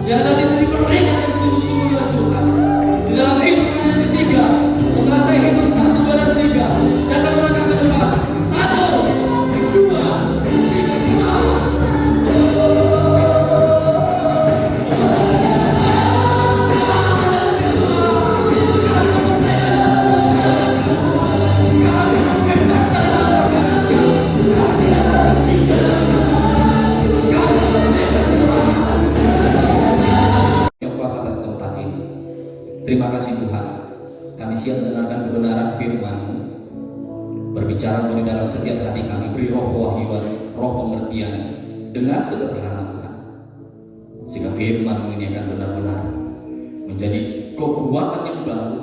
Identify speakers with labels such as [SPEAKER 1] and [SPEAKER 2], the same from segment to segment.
[SPEAKER 1] Biar nanti diperintahkan sungguh-sungguh oleh Tuhan. Di dalam hitungan yang ketiga, setelah saya hitung 1, 2, dan 3, datang melangkah ke depan. 1, 2, 3. Yang kuasa atas tempat ini. Terima kasih Tuhan. Kami siap mendengarkan kebenaran firman-Mu. Berbicara di dalam setiap hati kami, beri roh kewahyuan, roh pengertian dengan sederhana Tuhan. Sehingga firman-Mu ini akan benar-benar menjadi kekuatan yang baru,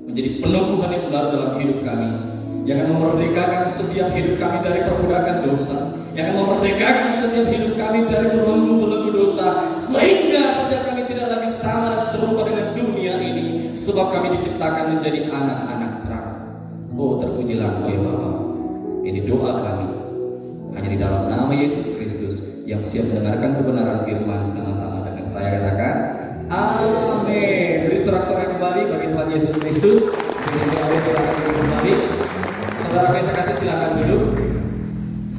[SPEAKER 1] menjadi peneguhan yang baru dalam hidup kami, yang akan memerdekakan setiap hidup kami dari perbudakan dosa, yang akan memerdekakan setiap hidup kami dari belenggu-belenggu dosa, sehingga setiap kami tidak lagi sama dan serupa dengan dunia ini, sebab kami diciptakan menjadi anak-anak terang. Oh, terpujilah Engkau ya Bapa. Ini doa kami hanya di dalam nama Yesus Kristus yang siap mendengarkan kebenaran firman sama-sama dengan saya. Katakan amin. Beri sorak-sorai kembali bagi Tuhan Yesus Kristus. Silakan duduk kembali. Saudara yang terkasih, silakan duduk.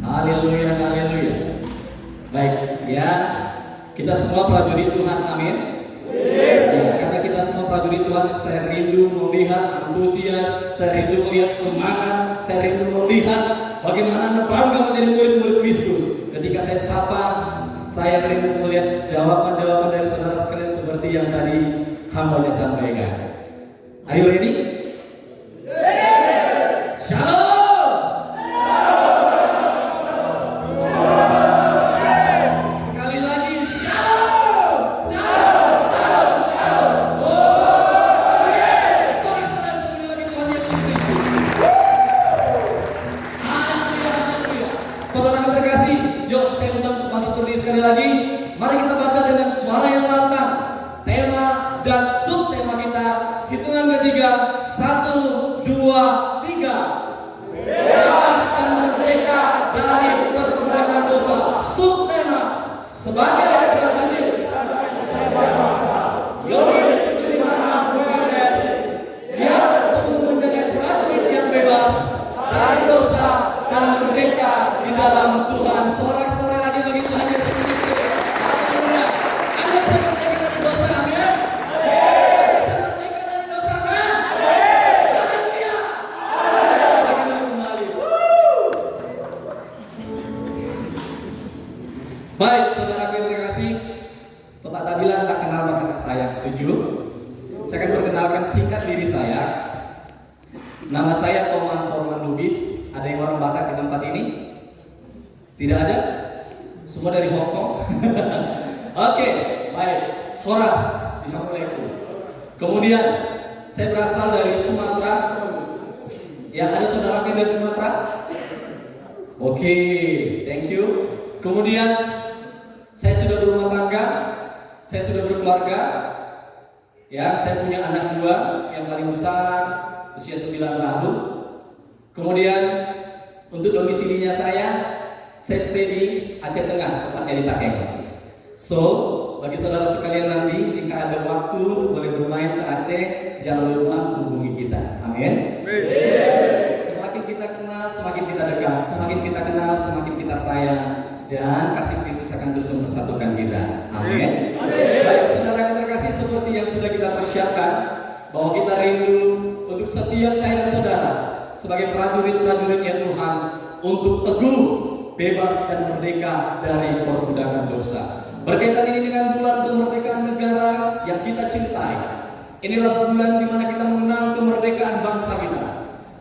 [SPEAKER 1] Haleluya, haleluya. Baik, ya, kita semua prajurit Tuhan, amin. Ya, karena kita semua prajurit Tuhan, saya rindu melihat antusias, saya rindu melihat semangat, saya rindu melihat bagaimana bangga menjadi murid-murid Kristus. Ketika saya sapa, saya rindu melihat jawaban-jawaban dari saudara sekalian seperti yang tadi hambanya sampaikan. Are you ready? Shalom. Sekali lagi, shalom. Shalom, shalom, shalom. Oh, yes. Saudara-saudara, terpuji lagi Tuhan Yesus Kristus. Haleluya, haleluya. Saudara yang terkasih, yuk saya undang untuk bangkit berdiri sekali lagi. Mari kita baca dengan suara yang lantang tema dan subtema kita. Hitungan ketiga, 1, 2, 3. Bebas dan merdeka dari perbudakan dosa. Subtema sebagai prajurit Yogi 75 WMS siap bertumbuh menjadi prajurit yang bebas dari dosa dan merdeka di dalam Tuhan. Sorak-sorai lagi bagi Tuhan Yesus Kristus. Haleluya. Anda siap merdeka dari dosa, amin. Anda siap merdeka dari dosa, amin. Haleluya. Silakan duduk kembali. Baik, saudara yang terkasih, pepatah bilang tak kenal maka tak sayang. Setuju? Saya akan perkenalkan singkat diri saya. Nama saya Toman Forman Lubis. Ada yang orang Batak di tempat ini? Tidak ada? Semua dari Hong Kong? Oke, baik. Horas di Mamuleku. Kemudian saya berasal dari Sumatera. Ya, ada saudara yang dari Sumatera? Oke, thank you. Kemudian saya sudah berumah tangga, saya sudah berkeluarga. Ya, saya punya anak 2, yang paling besar usia 9 tahun. Kemudian untuk domisilinya saya stay di Aceh Tengah, tepatnya di Takeng. So, bagi saudara sekalian nanti jika ada waktu untuk boleh bermain ke Aceh, jangan lupa hubungi kita. Amin. Semakin kita kenal, semakin kita dekat. Semakin kita kenal, semakin kita sayang. Dan kasih Kristus akan terus mempersatukan kita. Amin. Baik, saudara yang terkasih, seperti yang sudah kita persiapkan, bahwa kita rindu untuk setiap saya dan saudara sebagai prajurit-prajuritnya Tuhan untuk teguh, bebas dan merdeka dari perbudakan dosa. Berkaitan ini dengan bulan kemerdekaan negara yang kita cintai. Inilah bulan di mana kita mengenang kemerdekaan bangsa kita.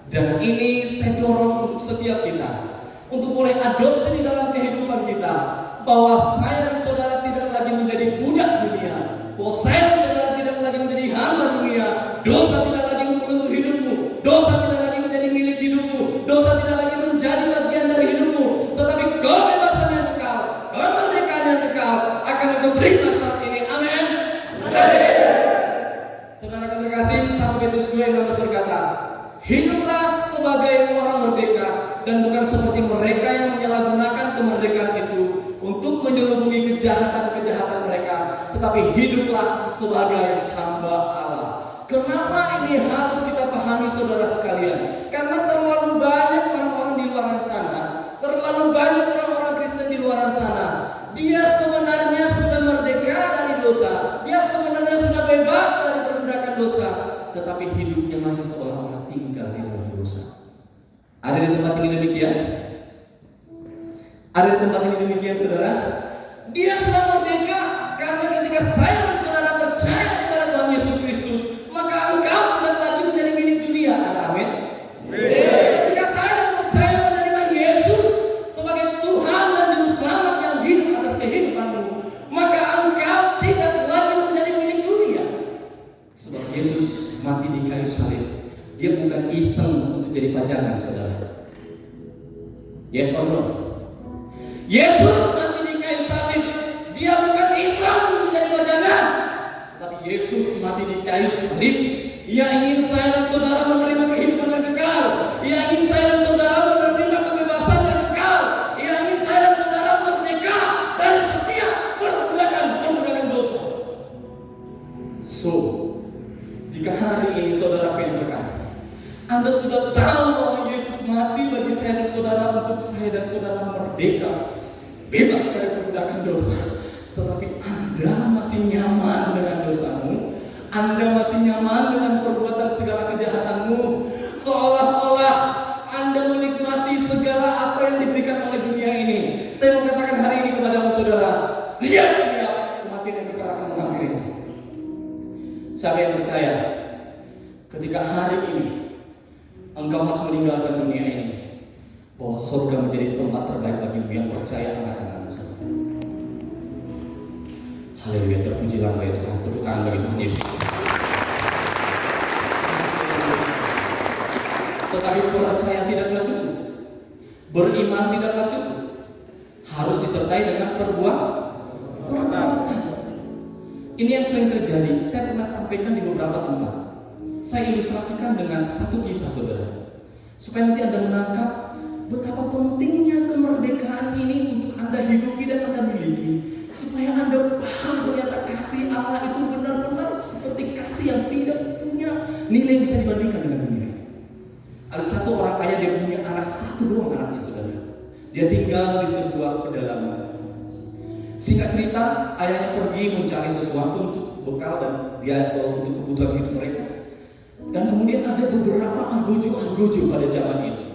[SPEAKER 1] Dan ini saya dorong untuk setiap kita untuk boleh adopsi di dalam kehidupan kita, bahwa saya dan saudara tidak lagi menjadi budak dunia, bahwa saya dan saudara tidak lagi menjadi hamba dunia. Dosa tidak lagi membelenggu hidupmu, dosa tidak lagi menjadi milik hidupmu, dosa tidak lagi menjadi bagian dari hidupmu, tetapi kebebasan yang kekal, kemerdekaan yang kekal akan engkau terima saat ini. Amin. Saudara terkasih, 1 Petrus 2:16 berkata, hiduplah sebagai orang merdeka dan bukan seperti mereka yang menyalahgunakan kemerdekaan itu untuk menyelubungi kejahatan-kejahatan mereka, tetapi hiduplah sebagai hamba Allah. Kenapa ini harus kita pahami saudara sekalian? Karena terlalu banyak orang-orang di luar sana, terlalu banyak orang-orang Kristen di luar sana. Dia sebenarnya sudah merdeka dari dosa, dia sebenarnya sudah bebas dari perbudakan dosa, tetapi hidupnya masih seolah-olah tinggal di dalam dosa. Ada di tempat ini demikian? Ada di tempat ini demikian saudara? Dia sudah merdeka karena ketika saya dan saudara percaya kepada Tuhan Yesus Kristus, maka engkau tidak lagi menjadi milik dunia. Ada amin? Ketika saya percaya menerima Yesus sebagai Tuhan dan Juru Selamat yang hidup atas kehidupanmu, maka engkau tidak lagi menjadi milik dunia. Sebab Yesus mati di kayu salib. Dia bukan iseng untuk jadi pajangan saudara. Yes or no? Yesus mati di kayu salib. Dia bukan iseng untuk jadi pajangan, tapi Yesus mati di kayu salib. Ia ingin saya dan saudara menerima kehidupan yang kekal. Ia ingin saya dan saudara menerima kebebasan yang kekal. Ia ingin saya dan saudara merdeka dari setiap perbudakan dosa. So, jika hari ini saudara yang berkasih, Anda sudah tahu bahwa Yesus mati bagi saya dan saudara untuk saya dan saudara merdeka, bebas dari perbudakan dosa. Tetapi Anda masih nyaman dengan dosamu, Anda masih nyaman dengan perbuatan segala kejahatanmu, seolah-olah Anda menikmati segala apa yang diberikan oleh dunia ini. Saya mau katakan hari ini kepada saudara, siap-siap kematian yang kekal akan menghampirimu. Siapa yang percaya ketika hari ini engkau harus meninggalkan dunia ini, bahwa surga menjadi tempat terbaik bagimu yang percaya angkatan saudara. Haleluya, terpujilah ya Tuhan. Tepuk tangan bagi Tuhan Yesus. Tetapi percaya tidaklah cukup, beriman tidaklah cukup, harus disertai dengan perbuatan. Ini yang sering terjadi. Saya pernah sampaikan di beberapa tempat. Saya ilustrasikan dengan satu kisah saudara, supaya nanti Anda menangkap betapa pentingnya kemerdekaan ini untuk Anda hidupi dan Anda miliki, supaya Anda paham ternyata kasih Allah itu benar-benar seperti kasih yang tidak punya nilai yang bisa dibandingkan dengan dunia. Ada satu orang kaya, dia punya anak satu doang anaknya saudara. Dia tinggal di sebuah pedalaman. Singkat cerita, ayahnya pergi mencari sesuatu untuk bekal dan biaya untuk kebutuhan hidup mereka. Dan kemudian ada beberapa algojo pada zaman itu.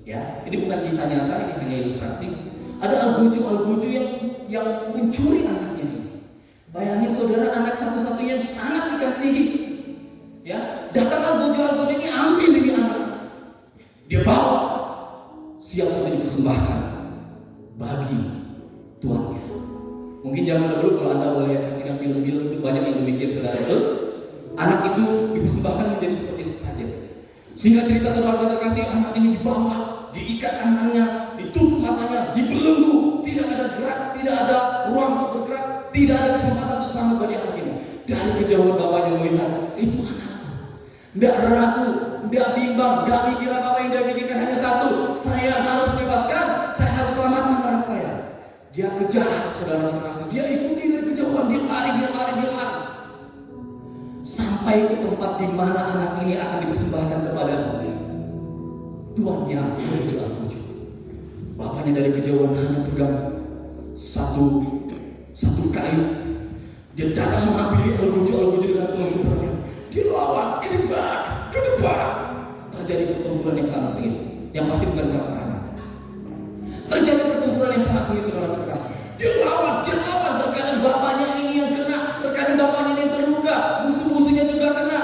[SPEAKER 1] Ya, ini bukan kisah nyata, ini hanya ilustrasi. Ada algojo yang mencuri anaknya. Bayangin saudara, anak satu-satunya yang sangat dikasihi. Ya, datang algojo ini ambil ini anak. Dia bawa, siap untuk dipersembahkan bagi tuannya. Mungkin zaman dahulu kalau Anda boleh saksikan film-film itu banyak yang demikian saudara itu. Anak itu dipersembahkan menjadi seperti sesajen. Singkat cerita saudara terkasih, anak ini dibawa, diikat tangannya, ditutup matanya, dibelenggu, tidak ada gerak, tidak ada ruang untuk bergerak, tidak ada kesempatan untuk sambut bagi anak ini. Dari kejauhan bapaknya melihat, itu anakku. Tidak ragu, tidak bimbang, tidak mikir apa yang dia pikirkan, hanya satu, saya harus bebaskan, saya harus selamatkan anak saya. Dia kejar saudara terkasih, dia ikuti dari kejauhan, dia lari. Sampai ke tempat di mana anak ini akan dipersembahkan kepada tuannya, algojo. Bapaknya dari kejauhan hanya pegang satu kayu. Dia datang menghampiri algojo dengan pertempurannya. Dia lawan, kejebak. Terjadi pertempuran yang sangat sengit, yang pasti bukan peperangan. Terjadi pertempuran yang sangat sengit saudara terkasih. Dia lawan, terkadang bapaknya ini yang kena, terkadang bapaknya ini yang terluka, musuh-musuhnya juga kena.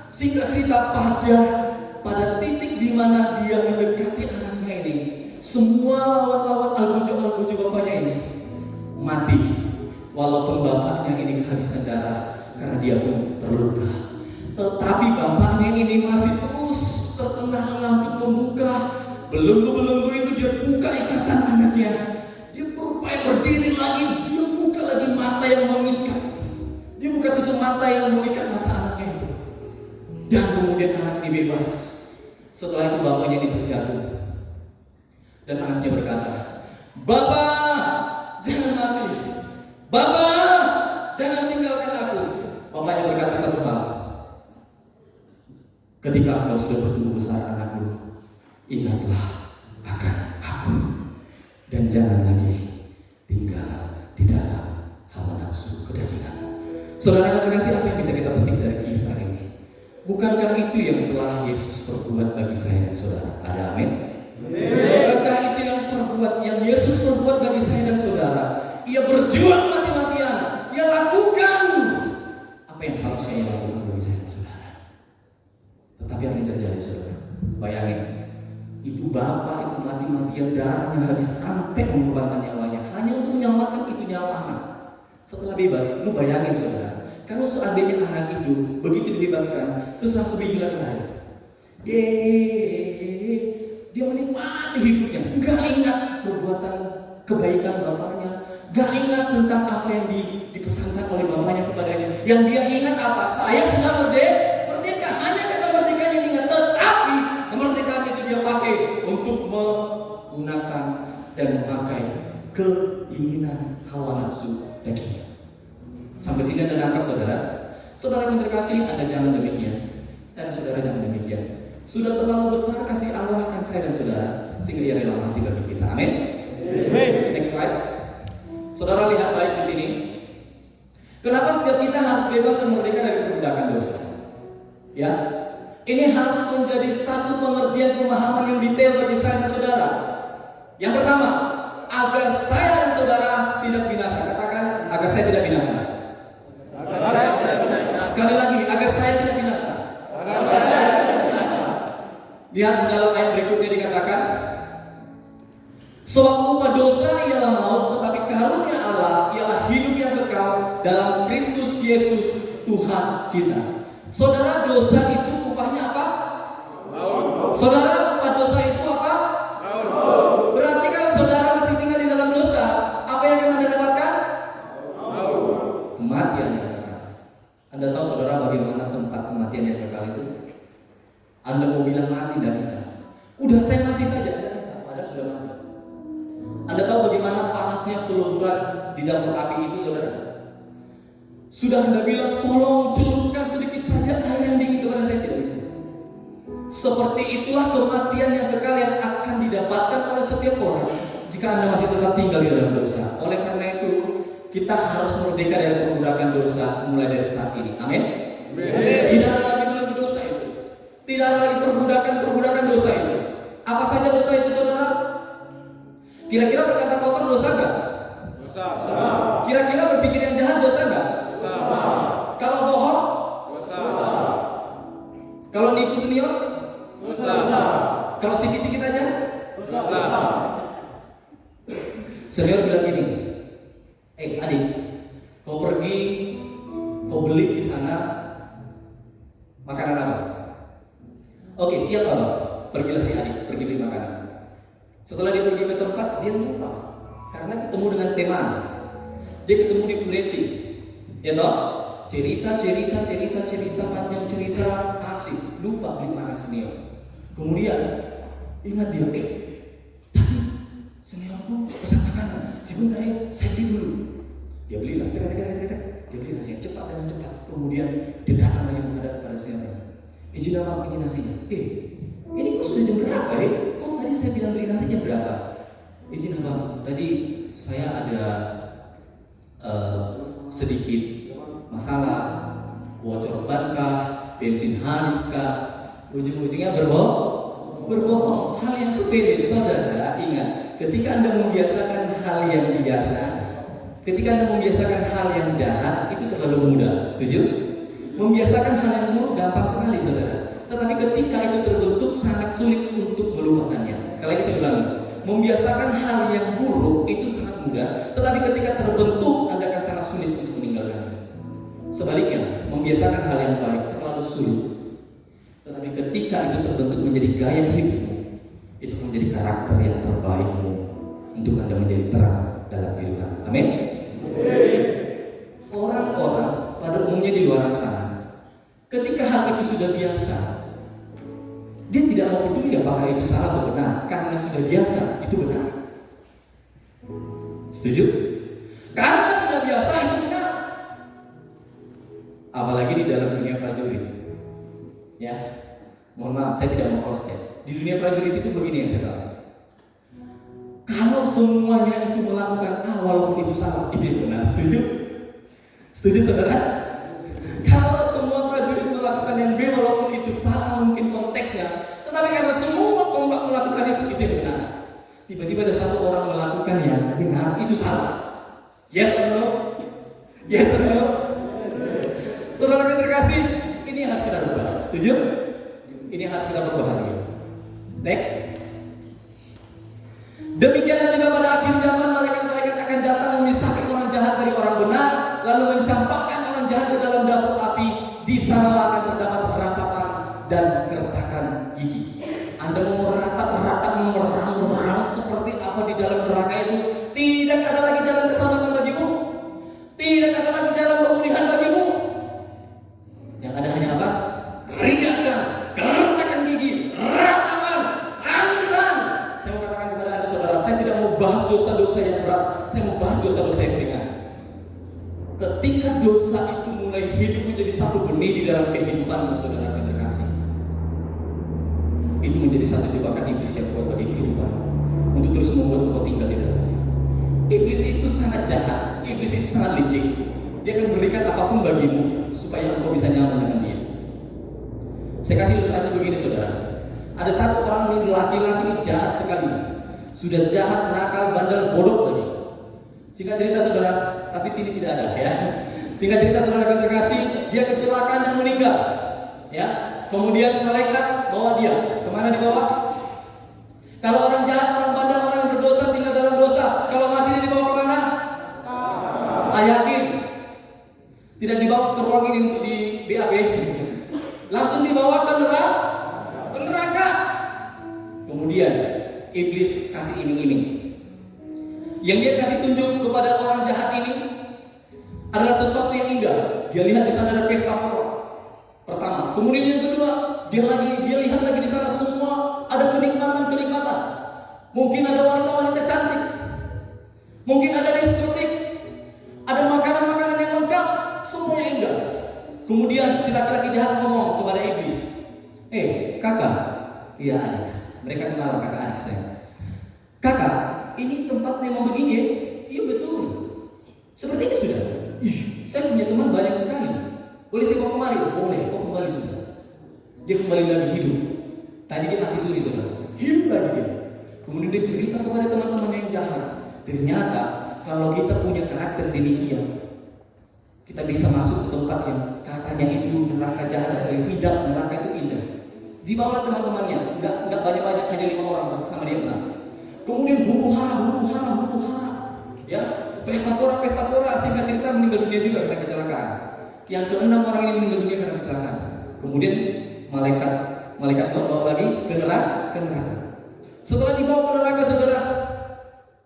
[SPEAKER 1] Singkat cerita, pada titik di mana dia mendekati anaknya ini, semua lawan-lawan algojo bapaknya ini mati. Walaupun bapaknya ini kehabisan darah karena dia pun terluka, tetapi bapaknya ini masih terus terengah-engah untuk membuka belenggu-belenggu itu. Dia buka ikatan anaknya, dia berupaya berdiri lagi, dia buka lagi mata yang mengikat, dia buka tutup mata yang mengikat mata anaknya itu. Dan kemudian anak ini bebas. Setelah itu bapaknya ini terjatuh, dan anaknya berkata, "Bapak, jangan mati. Bapak, jangan ketika engkau sudah bertumbuh besar anakku, ingatlah akan aku dan jangan lagi tinggal di dalam hawa nafsu kedagingan. Saudara yang terkasih, apa yang bisa kita petik dari kisah ini? Bukankah itu yang telah Yesus perbuat bagi saya dan saudara? Ada amin? Bukankah itu yang Yesus perbuat bagi saya dan saudara? Ia berjuang mati-matian, ia lakukan apa yang seharusnya ia lakukan bagi saya dan saudara. Tetapi apa yang terjadi, saudara? Bayangin, itu Bapak itu mati-matian, darahnya habis sampai mengorbankan nyawanya hanya untuk menyelamatkan itu nyawa anak. Setelah bebas, lu bayangin saudara, kalau seandainya anak itu begitu dibebaskan, terus langsung bilang lagi, dia menikmati hidupnya, nggak ingat perbuatan kebaikan bapaknya, nggak ingat tentang apa yang dipesankan oleh bapaknya kepadanya. Yang dia ingat apa? Saya sudah merdeka, hanya kata merdeka yang ingat. Tetapi kemerdekaan itu dia pakai untuk menggunakan dan memakai keinginan hawa nafsu dagingnya. Sampai sini Anda nangkap, saudara? Saudara yang terkasih, Anda jangan demikian. Saya dan saudara jangan demikian. Sudah terlalu besar kasih Allah akan saya dan saudara, sehingga ia rela mati bagi kita. Amin. Next slide. Saudara lihat baik di sini. Kenapa setiap kita harus bebas dan merdeka dari perbudakan dosa? Ya, ini harus menjadi satu pengertian pemahaman yang detail bagi saya dan saudara. Yang pertama, agar saya dan saudara tidak binasa. Katakan, agar saya tidak binasa. Sekali lagi, agar saya tidak binasa. Lihat di dalam ayat berikutnya dikatakan, sebab upah dosa ialah maut, tetapi karunia Allah ialah hidup yang kekal dalam Kristus Yesus Tuhan kita. Saudara, dosa itu upahnya apa? Maut. Saudara, upah dosa itu apa? Maut. Berarti kalau saudara masih tinggal di dalam dosa, apa yang akan Anda dapatkan? Maut. Kematian yang kekal. Anda tahu saudara bagaimana tempat kematian yang kekal itu? Anda mau bilang mati, tidak bisa. Udah saya mati saja, tidak bisa. Padahal sudah mati. Anda tahu bagaimana panasnya peleburan di dapur api itu, saudara? Sudah Anda bilang, tolong celupkan sedikit saja air yang dingin kepada saya, tidak bisa. Seperti itulah kematian yang kekal yang akan didapatkan oleh setiap orang jika Anda masih tetap tinggal di dalam dosa. Oleh karena itu, kita harus merdeka dari perbudakan dosa mulai dari saat ini. Amin. Tidak ada lagi belenggu dosa itu. Tidak ada lagi perbudakan dosa itu. Apa saja dosa itu, saudara? Kira-kira berkata kotor dosa enggak? Dosa. Kira-kira berpikir yang jahat dosa enggak? Dosa. Kalau bohong? Dosa. Kalau nipu senior? Dosa. Kalau sikit-sikit aja? Dosa. Senior bilang gini, adik, kau pergi, kau beli di sana makanan apa? Oke, siap Abang. Pergilah si adik, pergi beli makanan. Setelah dia pergi ke tempat, dia lupa karena ketemu dengan teman. Dia ketemu di plating, ya toh? Cerita panjang cerita asik. Lupa beli makan senior. Kemudian ingat dia, tadi seniorku pesan makanan. Sebentar saya beli dulu. Dia belilah, dia beli nasinya cepat dan cepat. Kemudian dia datang lagi menghadap kepada senior. Izin abang, ini nasinya. Ini kok sudah jam berapa ya? Kok tadi saya bilang beli nasi jam berapa? Izin abang, tadi saya ada sedikit masalah, bocor bankah, bensin habiskah, ujung-ujungnya berbohong. Hal yang sepele, saudara. Ingat, ketika Anda membiasakan hal yang biasa, ketika Anda membiasakan hal yang jahat, itu terlalu mudah. Setuju? Membiasakan hal yang buruk gampang sekali, saudara. Tetapi ketika itu terbentuk, sangat sulit untuk melupakannya. Sekali lagi saya ulangi, membiasakan hal yang buruk itu sangat mudah, tetapi ketika terbentuk, Anda akan sangat sulit untuk meninggalkannya. Sebaliknya, membiasakan hal yang baik terlalu sulit, tetapi ketika itu terbentuk menjadi gaya hidupmu, itu akan menjadi karakter yang terbaikmu untuk Anda menjadi terang dalam kehidupan. Amin. Orang-orang pada umumnya di luar sana, ketika hal itu sudah biasa, dia tidak mau peduli apakah itu salah atau benar, karena sudah biasa itu benar. Setuju? Karena sudah biasa itu benar. Apalagi di dalam dunia prajurit, ya, Mohon maaf, saya tidak mau cross check. Di dunia prajurit itu begini yang saya tahu. Kalau semuanya itu melakukan A walaupun itu salah, itu yang benar. Setuju? Setuju saudara? Kalau semua prajurit melakukan yang B walaupun itu salah mungkin konteksnya, tetapi karena semua kompak melakukan itu yang benar. Tiba-tiba ada satu orang melakukan yang benar, itu salah. Yes or no? Yes or no? Saudara yang terkasih, ini yang harus kita ubah. Setuju? Ini yang harus kita ubah hari ini. Next. Demikianlah juga pada akhir zaman malaikat-malaikat akan datang memisahkan orang jahat dari orang benar, lalu mencampakkan orang jahat ke dalam dapur api. Di sana akan terdapat ratapan dan kertakan gigi. Anda mau meratap merang seperti apa di dalam neraka itu? Tidak ada lagi jalan keselamatan bagimu. Tidak ada lagi jalan pemulihan bagimu. Yang ada hanya apa? Teriakan, kertakan gigi, ratapan, tangisan. Saya mau katakan kepada Anda saudara, saya tidak mau bahas dosa-dosa yang berat. Saya mau bahas dosa-dosa yang ringan. Ketika dosa itu mulai hidup menjadi satu benih di dalam kehidupanmu, saudara yang terkasih, itu menjadi satu jebakan iblis yang kuat bagi kehidupan untuk terus membuat engkau tinggal di dalamnya. Iblis itu sangat jahat, iblis itu sangat licik. Dia akan memberikan apapun bagimu supaya engkau bisa nyaman dengan dia. Saya kasih ilustrasi begini saudara. Ada satu orang ini laki-laki ini jahat sekali. Sudah jahat, nakal, bandel, bodoh lagi. Singkat cerita saudara, tapi sini tidak ada ya. Singkat cerita saudara yang terkasih, dia kecelakaan dan meninggal. Ya, kemudian malaikat bawa dia. Kemana dibawa? Kalau orang jahat, orang bandel, orang yang berdosa tinggal dalam dosa. Kalau mati dia dibawa kemana? Yakin? Tidak dibawa ke ruang ini untuk di BAB. Langsung dibawa ke neraka. Kemudian iblis kasih iming-iming. Yang dia kasih tunjuk kepada orang jahat ini adalah sesuatu yang indah. Dia lihat di sana ada pesta pora. Pertama, kemudian yang kedua, dia lihat lagi di sana semua ada kenikmatan. Mungkin ada wanita-wanita cantik. Mungkin ada diskotik. Ada makanan-makanan yang lengkap, semuanya indah. Kemudian si laki-laki jahat ngomong kepada iblis, kakak, iya Alex. Mereka kenal kakak Alex saya. Kakak, ini tempat memang begini ya? Iya betul. Seperti ini sudah. Saya punya teman banyak sekali. Boleh saya bawa kemari? Boleh, kau kembali sudah. Dia kembali lagi hidup. Tadi dia mati suri saudara. Hidup lagi dia. Kemudian dia cerita kepada teman-teman yang jahat. Ternyata kalau kita punya karakter demikian, kita bisa masuk ke tempat yang katanya itu neraka jahat. Tidak, neraka itu indah. Dibawa teman-temannya, enggak banyak-banyak, hanya 5 orang bersama dia 6. Kemudian huru hara, ya, pesta pora, singkat cerita meninggal dunia juga karena kecelakaan. Yang ke-6 orang ini meninggal dunia karena kecelakaan. Kemudian malaikat bawa lagi ke neraka. Setelah dibawa ke neraka saudara,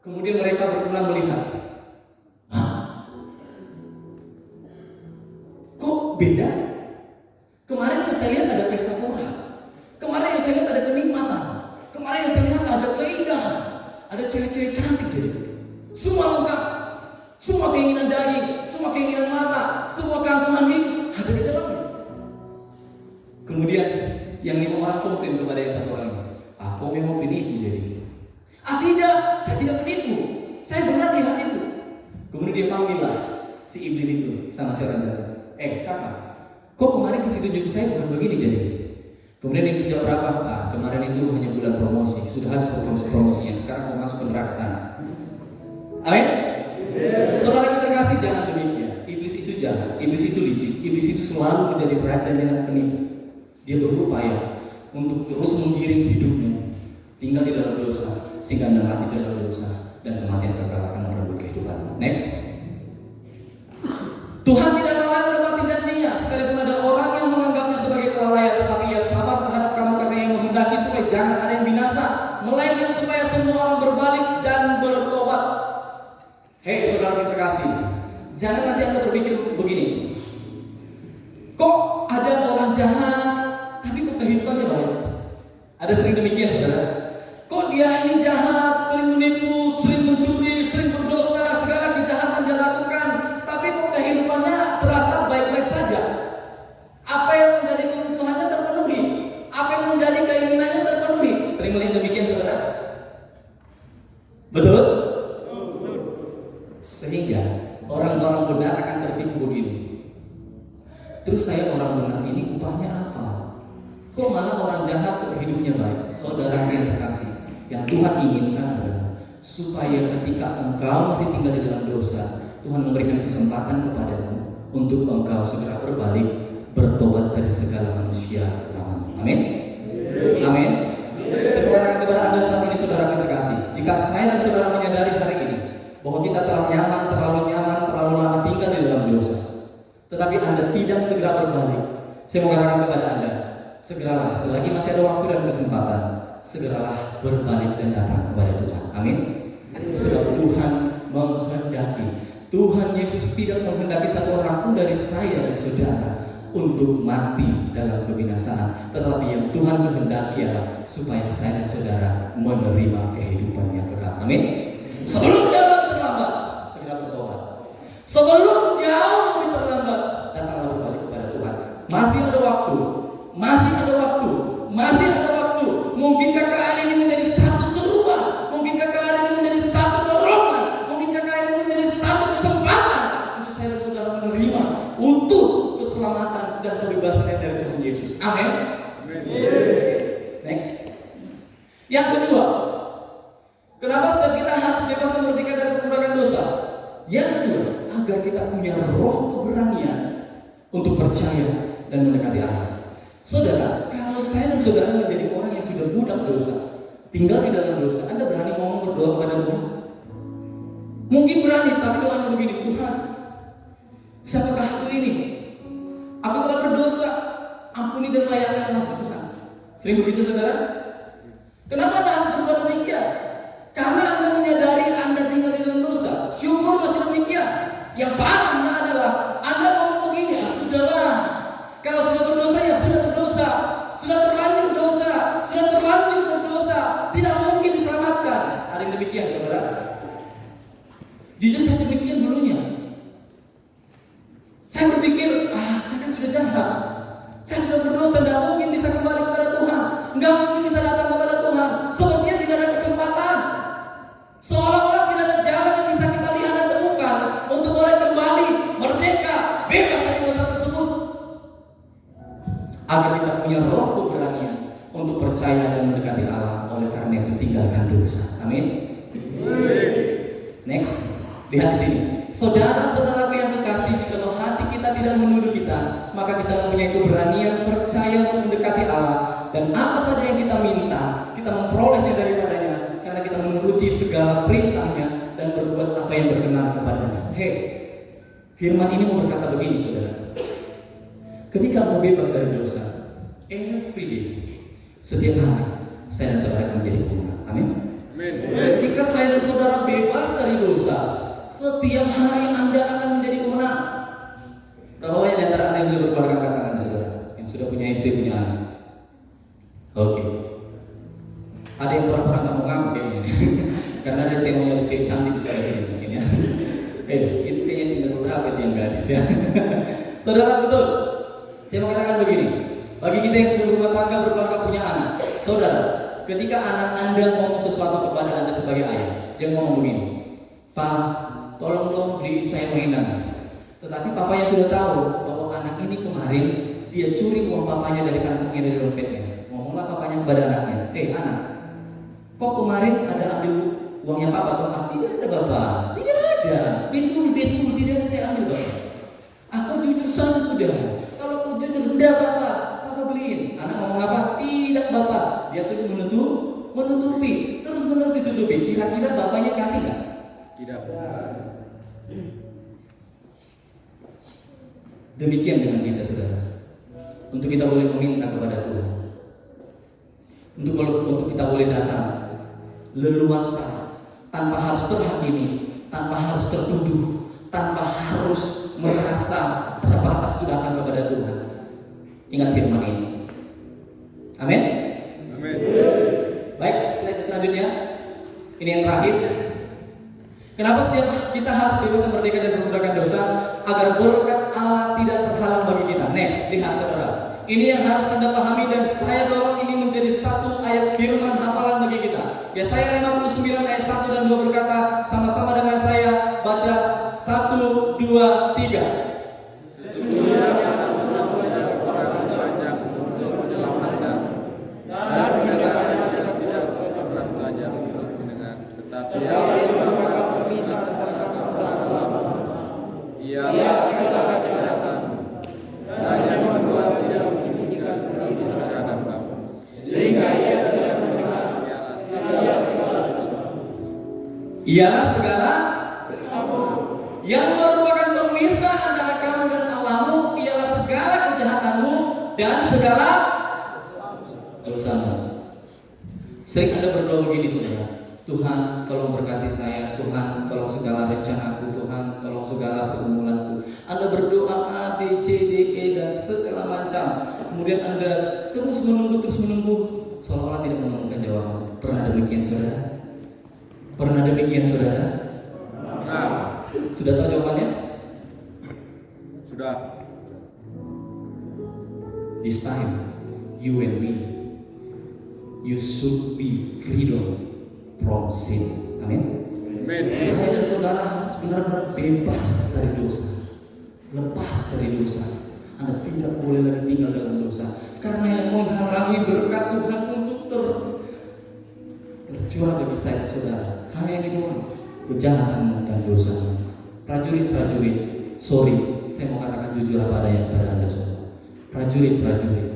[SPEAKER 1] kemudian mereka berkenan melihat, kok beda? Kemarin yang saya lihat ada pesta pora. Kemarin yang saya lihat ada kenikmatan. Kemarin yang saya lihat ada keindahan. Ada cewek-cewek cantik jadi. Semua lengkap. Semua keinginan daging, semua keinginan mata, semua keangkuhan hidup ada di dalamnya. Kemudian yang 5 orang komplain kepada yang 1 orang ini, kau memang penipu jadi. Tidak, saya tidak penipu. Saya benar lihat itu. Kemudian dia panggillah si iblis itu sama si orang jahat. Kakak, kok kemarin kasih tunjuk saya bukan begini jadi. Kemudian iblis jawab berapa? Kemarin itu hanya bulan promosi, sudah habis promosinya. Sekarang mau masuk ke neraka sana. Amin. Saudara yang terkasih, jangan demikian. Iblis itu jahat, iblis itu licik, iblis itu selalu menjadi raja dan penipu. Dia berupaya untuk terus menggiring hidupmu tinggal di dalam dosa, sehingga Anda mati dalam dosa dan kematian kekal akan merebut kehidupan. Next. Tuhan tidak lalai menepati janjinya, sekalipun ada orang yang menganggapnya sebagai kelalaian, tetapi ia sabar terhadap kamu karena yang menghendaki supaya jangan ada yang binasa, melainkan supaya semua orang berbalik dan bertobat. Hei saudara yang terkasih, jangan nanti Anda berpikir begini, kok ada orang jahat tapi kok kehidupannya baik? Ada sering demikian saudara. Kok dia ini jahat, sering menipu, sering mencuri, sering berdosa, segala kejahatan dia lakukan, tapi kok kehidupannya terasa baik-baik saja? Apa yang menjadi kebutuhannya terpenuhi? Apa yang orang benar akan tertipu begini. Terus saya orang benar ini upahnya apa? Kok malah orang jahat kok hidupnya baik? Saudara yang terkasih, yang Tuhan inginkan adalah supaya ketika engkau masih tinggal di dalam dosa, Tuhan memberikan kesempatan kepadamu untuk engkau segera berbalik, bertobat dari segala manusia lawan. Amin. Amin. Saya berkata kepada Anda saat ini, saudara yang terkasih, jika saya dan saudara menyadari hari ini bahwa kita telah terlalu lama tinggal di dalam dosa, tetapi Anda tidak segera berbalik, saya mau katakan kepada Anda, segeralah, selagi masih ada waktu dan kesempatan, segeralah berbalik dan datang kepada Tuhan. Amin. Sebab Tuhan menghendaki, Tuhan Yesus tidak menghendaki satu orang pun dari saya dan saudara untuk mati dalam kebinasaan, tetapi yang Tuhan kehendaki adalah supaya saya dan saudara menerima kehidupan yang kekal. Amin. Sebelum jauh terlambat, segera bertobat. Sebelum jauh lebih terlambat, datanglah berbalik kepada Tuhan. Masih ada waktu. Masih ada waktu. Masih ada waktu. Mungkinkah keadaan ini menjadi satu seruan? Mungkinkah keadaan ini menjadi satu dorongan? Mungkinkah keadaan ini menjadi satu kesempatan untuk saya dan saudara menerima untuk keselamatan dan kebebasan dari Tuhan Yesus. Amin. Next. Yang kedua, kenapa setiap kita harus bebas dan merdeka dari perbudakan dosa? Yang kedua, agar kita punya roh keberanian untuk percaya dan mendekati Allah. Saudara, kalau saya dan saudara menjadi orang yang sudah budak dosa, tinggal di dalam dosa, Anda berani ngomong berdoa kepada Tuhan? Mungkin berani, tapi doanya begini, Tuhan, siapakah aku ini? Aku telah berdosa, ampuni dan layakkan aku Tuhan. Sering begitu saudara? Kenapa Anda harus berdoa demikian? Karena Anda menyadari Anda tinggal di dalam dosa. Syukur masih demikian. Yang parahnya adalah Anda ngomong begini, sudahlah. Kalau sudah berdosa ya sudah berdosa. Sudah terlanjur dosa, sudah terlanjur berdosa, tidak mungkin diselamatkan. Ada yang demikian saudara? Jujur saya demikian dulunya. Saya berpikir, saya kan sudah jahat. Saya sudah berdosa, tidak mungkin bisa kembali kepada Tuhan. Nggak mungkin bisa datang kepada Tuhan. Sepertinya tidak ada kesempatan. Seolah-olah tidak ada jalan yang bisa kita lihat dan temukan untuk boleh kembali merdeka, bebas dari dosa tersebut. Agar kita punya roh keberanian untuk percaya dan mendekati Allah. Oleh karena itu tinggalkan dosa. Amin. Next, lihat di sini. Saudara-saudaraku yang dikasih, jikalau hati kita tidak menuduh kita, maka kita mempunyai keberanian percaya untuk mendekati Allah. Dan apa saja yang kita minta, kita memperolehnya daripadanya, karena kita menuruti segala perintahnya dan berbuat apa yang berkenan kepadanya. Hei, firman ini mau berkata begini saudara. Ketika mau bebas dari dosa, every day, setiap hari, saya dan saudara akan menjadi pemenang. Amin. Ketika saya dan saudara bebas dari dosa, setiap hari Anda akan menjadi pemenang. Berapa banyak di antara Anda yang sudah berkeluarga, angkat tangan saudara, yang sudah punya istri, punya anak? Oke. Ada yang pura-pura nggak mau ngaku kayaknya, karena ada ceweknya cewek cantik bisa ini mungkin ya. Itu kayaknya tinggal beberapa itu yang gadis ya. Saudara betul. Saya mau katakan begini, bagi kita yang sudah berumah tangga, berkeluarga, punya anak, saudara, ketika anak Anda ngomong sesuatu kepada Anda sebagai ayah, dia ngomong begini, Pak, tolong dong beliin saya mainan. Tetapi papanya sudah tahu bahwa anak ini kemarin dia curi uang papanya dari kantongnya, dari dompetnya. Ngomonglah papanya kepada anaknya, anak, kok kemarin ada ambil uangnya papa atau apa? Tidak ada bapak, tidak ada. Betul, tidak ada saya ambil bapak. Aku jujur saja sudah. Kalau kau jujur, tidak bapak, papa beliin. Anak ngomong apa? Tidak bapak. Dia terus menutupi, terus menerus ditutupi. Kira-kira bapaknya kasih nggak? Tidak. Demikian dengan kita saudara. Untuk kita boleh meminta kepada Tuhan, untuk kita boleh datang leluasa, tanpa harus terhakimi, tanpa harus tertuduh, tanpa harus merasa terbatas untuk datang kepada Tuhan. Ingat firman ini. Amin. Amin. Baik, slide selanjutnya. Ini yang terakhir. Kenapa setiap kita harus bebas dan merdeka dari perbudakan dosa? Agar berkat Allah tidak terhalang bagi kita. Next, lihat saudara. Ini yang harus Anda pahami dan saya dorong ini menjadi satu ayat firman hafalan bagi kita. Yesaya 59 ayat 1 dan 2 berkata, sama-sama dengan saya baca 1, 2, 2, 3.
[SPEAKER 2] Sesungguhnya kita membayar orang pajak untuk menyelamatkan, dan kenyataannya tidak orang pajak untuk mendengar, tetapi melakukan pemisah secara dalam. Ialah segala kejahatan dan yang membuat tidak meninggikan diri terhadap kamu, sehingga ia tidak mendengar.
[SPEAKER 1] Ialah segala yang merupakan pemisah antara kamu dan Allahmu, ialah segala kejahatanmu dan segala dosamu. Sering Anda berdoa begini, saudara. Tuhan, tolong berkati saya. Tuhan, tolong segala rencanaku. Tuhan, tolong segala pergumulanku. Anda berdoa A, B, C, D, E dan segala macam. Kemudian Anda terus menunggu, seolah-olah tidak menemukan jawaban. Pernah demikian, saudara? Pernah demikian, saudara? Sudah tahu jawabannya?
[SPEAKER 2] Sudah.
[SPEAKER 1] This time, you and me, you should be freedom from sin. Amin. Saya dan saudara harus benar-benar bebas dari dosa, lepas dari dosa. Anda tidak boleh lagi tinggal dalam dosa, karena yang menghalangi berkat Tuhan untuk tercurah bagi saya dan saudara hanya ini doang, kejahatan dan dosa. Prajurit-prajurit, sorry, saya mau katakan jujur apa adanya kepada Anda semua. Prajurit-prajurit,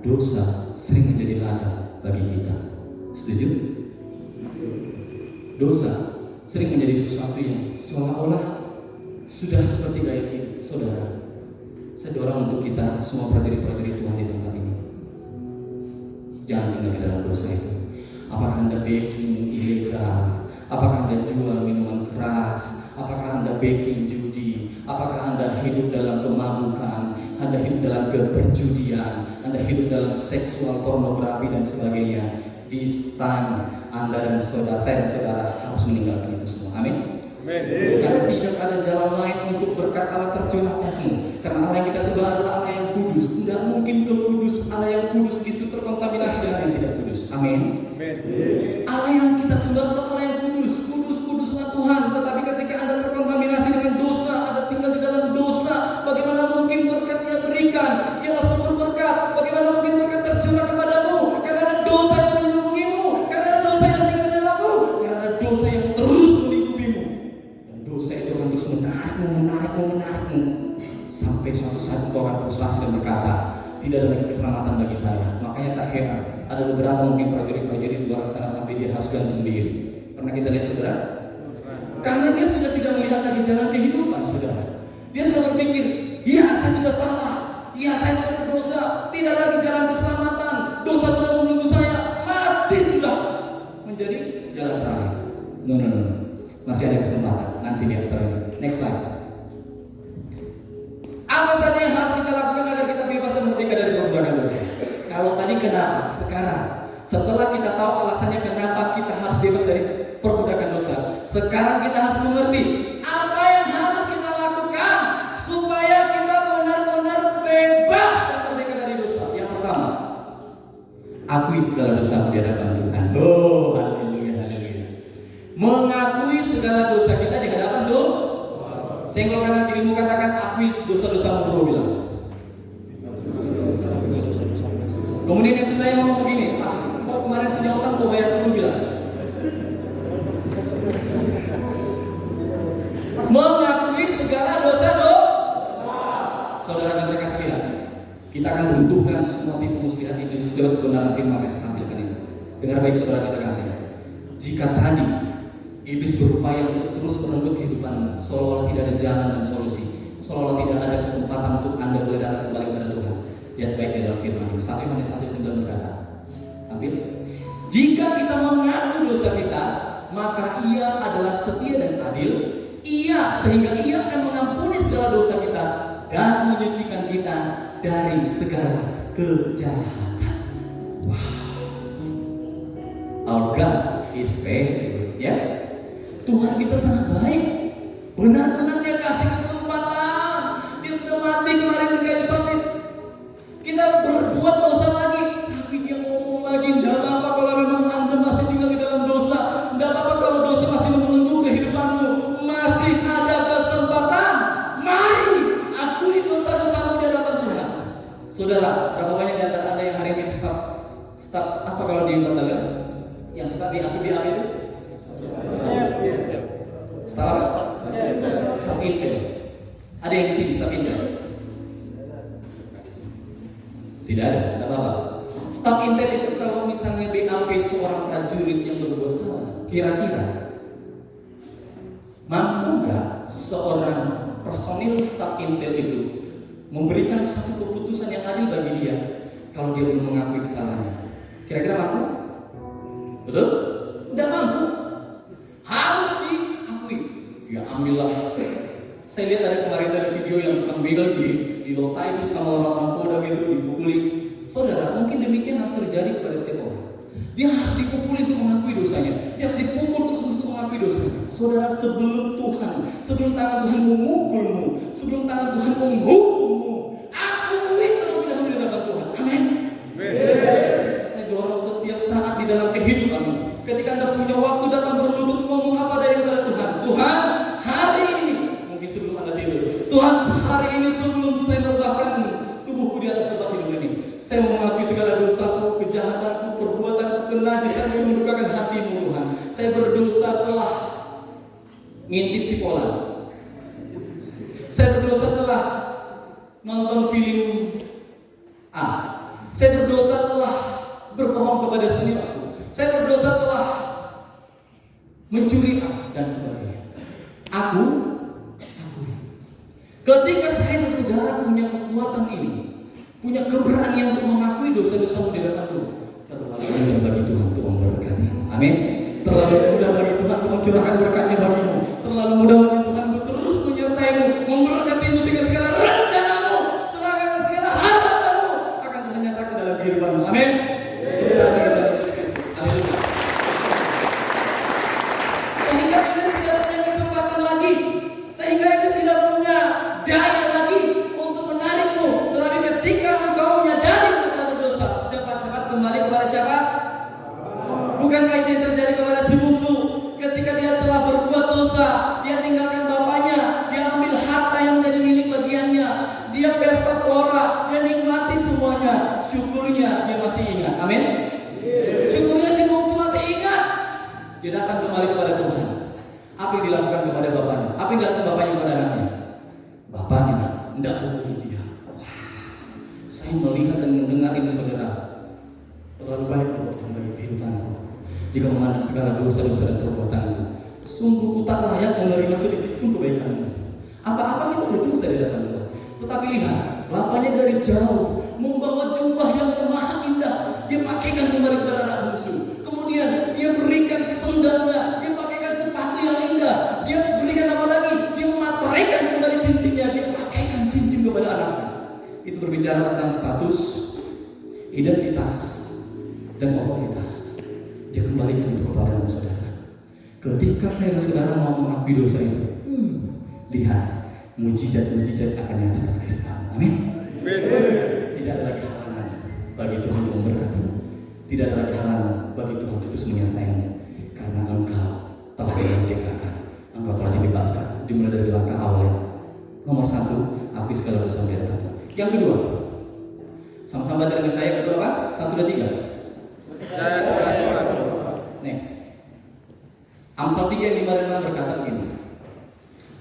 [SPEAKER 1] dosa sering menjadi ladang bagi kita. Setuju? Dosa sering menjadi sesuatu yang seolah-olah sudah seperti gaya hidup. Saudara, saya dorong untuk kita semua prajurit-prajurit Tuhan di tempat ini, jangan tinggal di dalam dosa itu. Apakah Anda baking ilegal? Apakah Anda jual minuman keras? Apakah Anda baking judi? Apakah Anda hidup dalam kemabukan? Anda hidup dalam keperjudian? Anda hidup dalam seksual pornografi dan sebagainya? This time Anda dan saudara, saya dan saudara harus meninggalkan itu semua. Amin. Karena tidak ada jalan lain untuk berkat Allah tercurah atasmu. Karena Allah yang kita sembah adalah Allah yang kudus. Tidak mungkin kekudus Allah yang kudus itu terkontaminasi dengan yang tidak kudus. Amin. Allah yang kita sembah adalah Allah yang kudus. Kuduslah Tuhan. Tetapi ketika Anda terkontaminasi dengan dosa, Anda tinggal di dalam dosa, bagaimana mungkin berkat yang berikan? Ialah sumber berkat. Bagaimana mungkin berkat tercurah kepadamu? Karena ada dosa yang menyelubungimu. Karena ada dosa yang tinggal di dalammu. Karena ada dosa yang terus melingkupimu. Dan dosa itu akan terus menarikmu sampai suatu saat kau akan frustasi dan berkata, tidak ada lagi keselamatan bagi saya. Makanya tak heran ada beberapa mungkin prajurit-prajurit di luar sana sampai dia harus gantung diri. Pernah kita lihat, saudara? Karena dia sudah tidak melihat lagi jalan kehidupan, saudara. Dia sudah berpikir, iya saya sudah salah, iya saya sudah berdosa, tidak lagi jalan keselamatan, dosa sudah menunggu saya, mati sudah menjadi jalan terakhir. No, masih ada kesempatan. Nanti lihat setelah ini. Next slide. Apa saja yang harus kita lakukan agar kita bebas dan merdeka dari perbudakan dosa? Kalau tadi kenapa? Sekarang setelah kita tahu alasannya kenapa kita harus bebas dari perbudakan dosa, sekarang kita harus mengerti apa yang harus kita lakukan supaya kita benar-benar bebas dan merdeka dari dosa. Yang pertama, akui segala dosa di hadapan Tuhan. Oh, haleluya. Mengakui segala dosa kita di hadapan Tuhan. Senggol kanan kirimu, katakan akui dosa-dosamu. Bro bilang. Kemudian yang sebelahnya ngomong begini, kok kemarin punya utang kok bayar dulu, bilang. Mengakui segala dosa. Saudara dan terkasih lihat, kita akan runtuhkan semua tipu muslihat iblis lewat kebenaran firman yang saya tampilkan ini. Dengar baik saudara dan terkasih. Jika tadi iblis berupaya untuk terus merenggut kehidupan, seolah-olah tidak ada jalan dan solusi, seolah-olah tidak ada kesempatan untuk Anda boleh datang kembali kepada Tuhan. Lihat baik di dalam firman ini. 1 Yohanes 1:9 berkata, ambil. Jika kita mengaku dosa kita, maka Ia adalah setia dan adil. Sehingga Ia akan mengampuni segala dosa kita dan menyucikan kita dari segala kejahatan. Wow. Our God is faithful. Yes. Tuhan kita sangat baik. Benar-benar Dia kasih kesempatan. Dia sudah mati kemarin di kayu salib. Kita berbuat dosa lagi, tapi Dia ngomong lagi, tidak apa-apa kalau memang Anda masih tinggal di dalam dosa. Tidak apa-apa kalau dosa masih membelenggu kehidupanmu. Masih ada intel? Ada yang di sini staf intel? Tidak ada, tidak apa-apa. Staf intel itu kalau misalnya BAP seorang prajurit yang berbuat salah, kira-kira mampu nggak seorang personil staf intel itu memberikan satu keputusan yang adil bagi dia kalau dia belum mengakui kesalahannya? Kira-kira mampu? Betul? Tidak mampu. Harus diakui. Ya ambillah. Saya lihat ada kemarin ada video yang tukang begal di lotai itu sama orang-orang Kodam itu dipukuli. Saudara, mungkin demikian harus terjadi kepada setiap orang. Dia harus dipukuli untuk mengakui dosanya. Dia harus dipukul terus untuk mengakui dosanya. Saudara, sebelum Tuhan, sebelum tangan Tuhan memukulmu, sebelum tangan Tuhan menghukummu, akui terlebih dahulu di hadapan Tuhan. Amin. Saya dorong setiap saat di dalam kehidupanmu. Ketika Anda punya waktu datang berlutut ngomong apa dari kepada Tuhan. Tuhan, hari ini mungkin sebelum Anda tidur. Tuhan, hari ini sebelum saya merebahkan tubuhku di atas tempat tidur ini, saya mengakui segala dosaku, kejahatanku, perbuatanku, kenajisanku yang mendukakan hatimu Tuhan. Saya berdosa telah ngintip si Polan. Saya berdosa telah nonton film A. Saya berdosa telah berbohong kepada seniorku. Saya berdosa telah mencuri A dan sebagainya. Aku ketika saya dan saudara punya kekuatan ini, punya keberanian untuk mengakui dosa-dosa di depan Tuhan, terlalu mudah bagi Tuhan untuk memberkati. Amin. Terlalu mudah bagi Tuhan untuk mencurahkan berkat-Nya bagimu. Terlalu mudah bagi Tuhan untuk terus menyertaimu, memberkatimu sehingga segala rencanamu, segala harapanmu akan Tuhan nyatakan dalam kehidupanmu. Amin. Sehingga Ines tidak punya kesempatan lagi, sehingga Ines tidak punya daya lagi untuk menarikmu. Tetapi ketika engkau menyadari untuk berdosa, cepat-cepat kembali kepada siapa? Bukankah itu yang terjadi kepada si bungsu? Ketika dia telah berbuat dosa, dia tinggalkan bapaknya, dia ambil harta yang menjadi milik bagiannya, dia pesta pora, dia nikmati semuanya. Syukurnya dia masih ingat. Amin. Syukurnya si bungsu masih ingat. Dia datang kembali kepada Tuhan. Apa yang dilakukan kepada bapaknya? Apa yang dilakukan bapaknya kepada anaknya? Bapaknya tidak pukul dia. Wah, saya melihat dan mendengar ini saudara. Terlalu baik untuk bagi kehidupanku. Jika memandang segala dosa-dosa dan perbuatanku, sungguh ku tak layak menerima sedikit pun kebaikanmu. Apa-apa kita berdosa di hadapan Tuhan. Tetapi lihat, bapaknya dari jauh membawa jubah yang maha indah. Dia pakaikan kembali kepada anak bungsu. Kemudian dia berikan sendalnya, dia pakaikan sepatu yang indah. Dia berikan apa lagi? Dia memateraikan kembali cincinnya. Dia pakaikan cincin kepada anaknya. Itu berbicara tentang status, identitas, dan otoritas. Dia kembalikan itu kepadamu saudara. Ketika saya dan saudara mau mengakui dosa itu, lihat mujizat-mujizat akan yang atas kehidupanmu. Amin. Tidak ada lagi halangan bagi Tuhan untuk memberkatimu. Tidak ada lagi halangan bagi Tuhan untuk terus menyertaimu. Karena engkau telah dimerdekakan, engkau telah dibebaskan. Dimulai dari langkah awal. Nomor 1, akui segala dosa di hadapan Tuhan. Yang kedua, sama-sama baca dengan saya. Kedua apa? 1, 2, 3.
[SPEAKER 2] Percaya kepada Tuhan.
[SPEAKER 1] Next. Amsal 3 ayat 5 dan 6 berkata begini.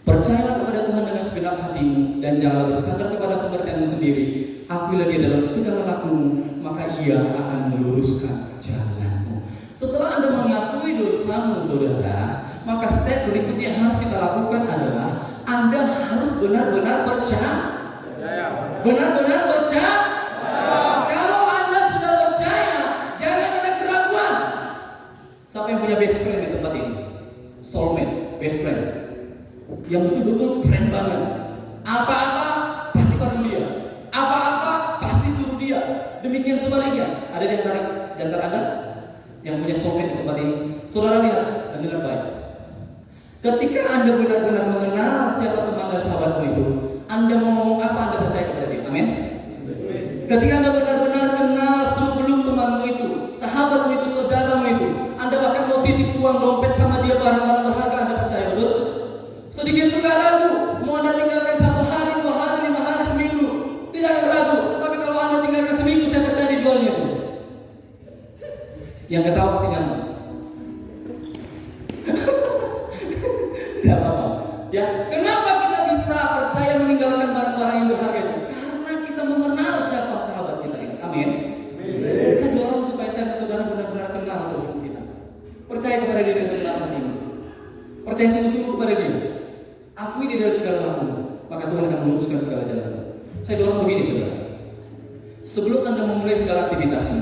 [SPEAKER 1] Percayalah kepada Tuhan dengan segenap hatimu dan janganlah bersandar kepada pengertianmu sendiri. Akuilah Dia dalam segala lakumu, maka Ia akan meluruskan jalanmu. Setelah Anda mengakui dosamu, saudara, maka step berikutnya yang harus kita lakukan adalah Anda harus benar-benar percaya. Benar-benar percaya. Kalau Anda sudah percaya, jangan ada keraguan. Siapa yang punya best friend di tempat ini? Soulmate, best friend, yang betul-betul friend banget. Apa-apa pasti bareng dia, apa-apa pasti suruh dia. Demikian sebaliknya. Ada di antara Anda yang punya soulmate di tempat ini? Saudara lihat dan dengar baik. Ketika Anda benar-benar mengenal siapa teman dan sahabatmu itu, Anda mau ngomong apa, Anda percaya kepada dia. Amin. Ketika Anda benar-benar kenal seluk-beluk temanmu itu, sahabatmu itu, saudaramu itu, Anda bahkan mau titip uang dompet sama dia, barang-barang berharga, Anda percaya betul? Sedikit pun gak ragu. Mau Anda tinggalkan 1 hari, 2 hari, 5 hari, seminggu, tidak akan ragu. Tapi kalau Anda tinggalkan seminggu, saya percaya dijualnya itu. Yang ketawa pasti nyaman. Tidak apa-apa. Ya, kenapa kita maka Tuhan akan meluruskan segala jalan. Saya dorong begini saudara, sebelum Anda memulai segala aktivitasmu,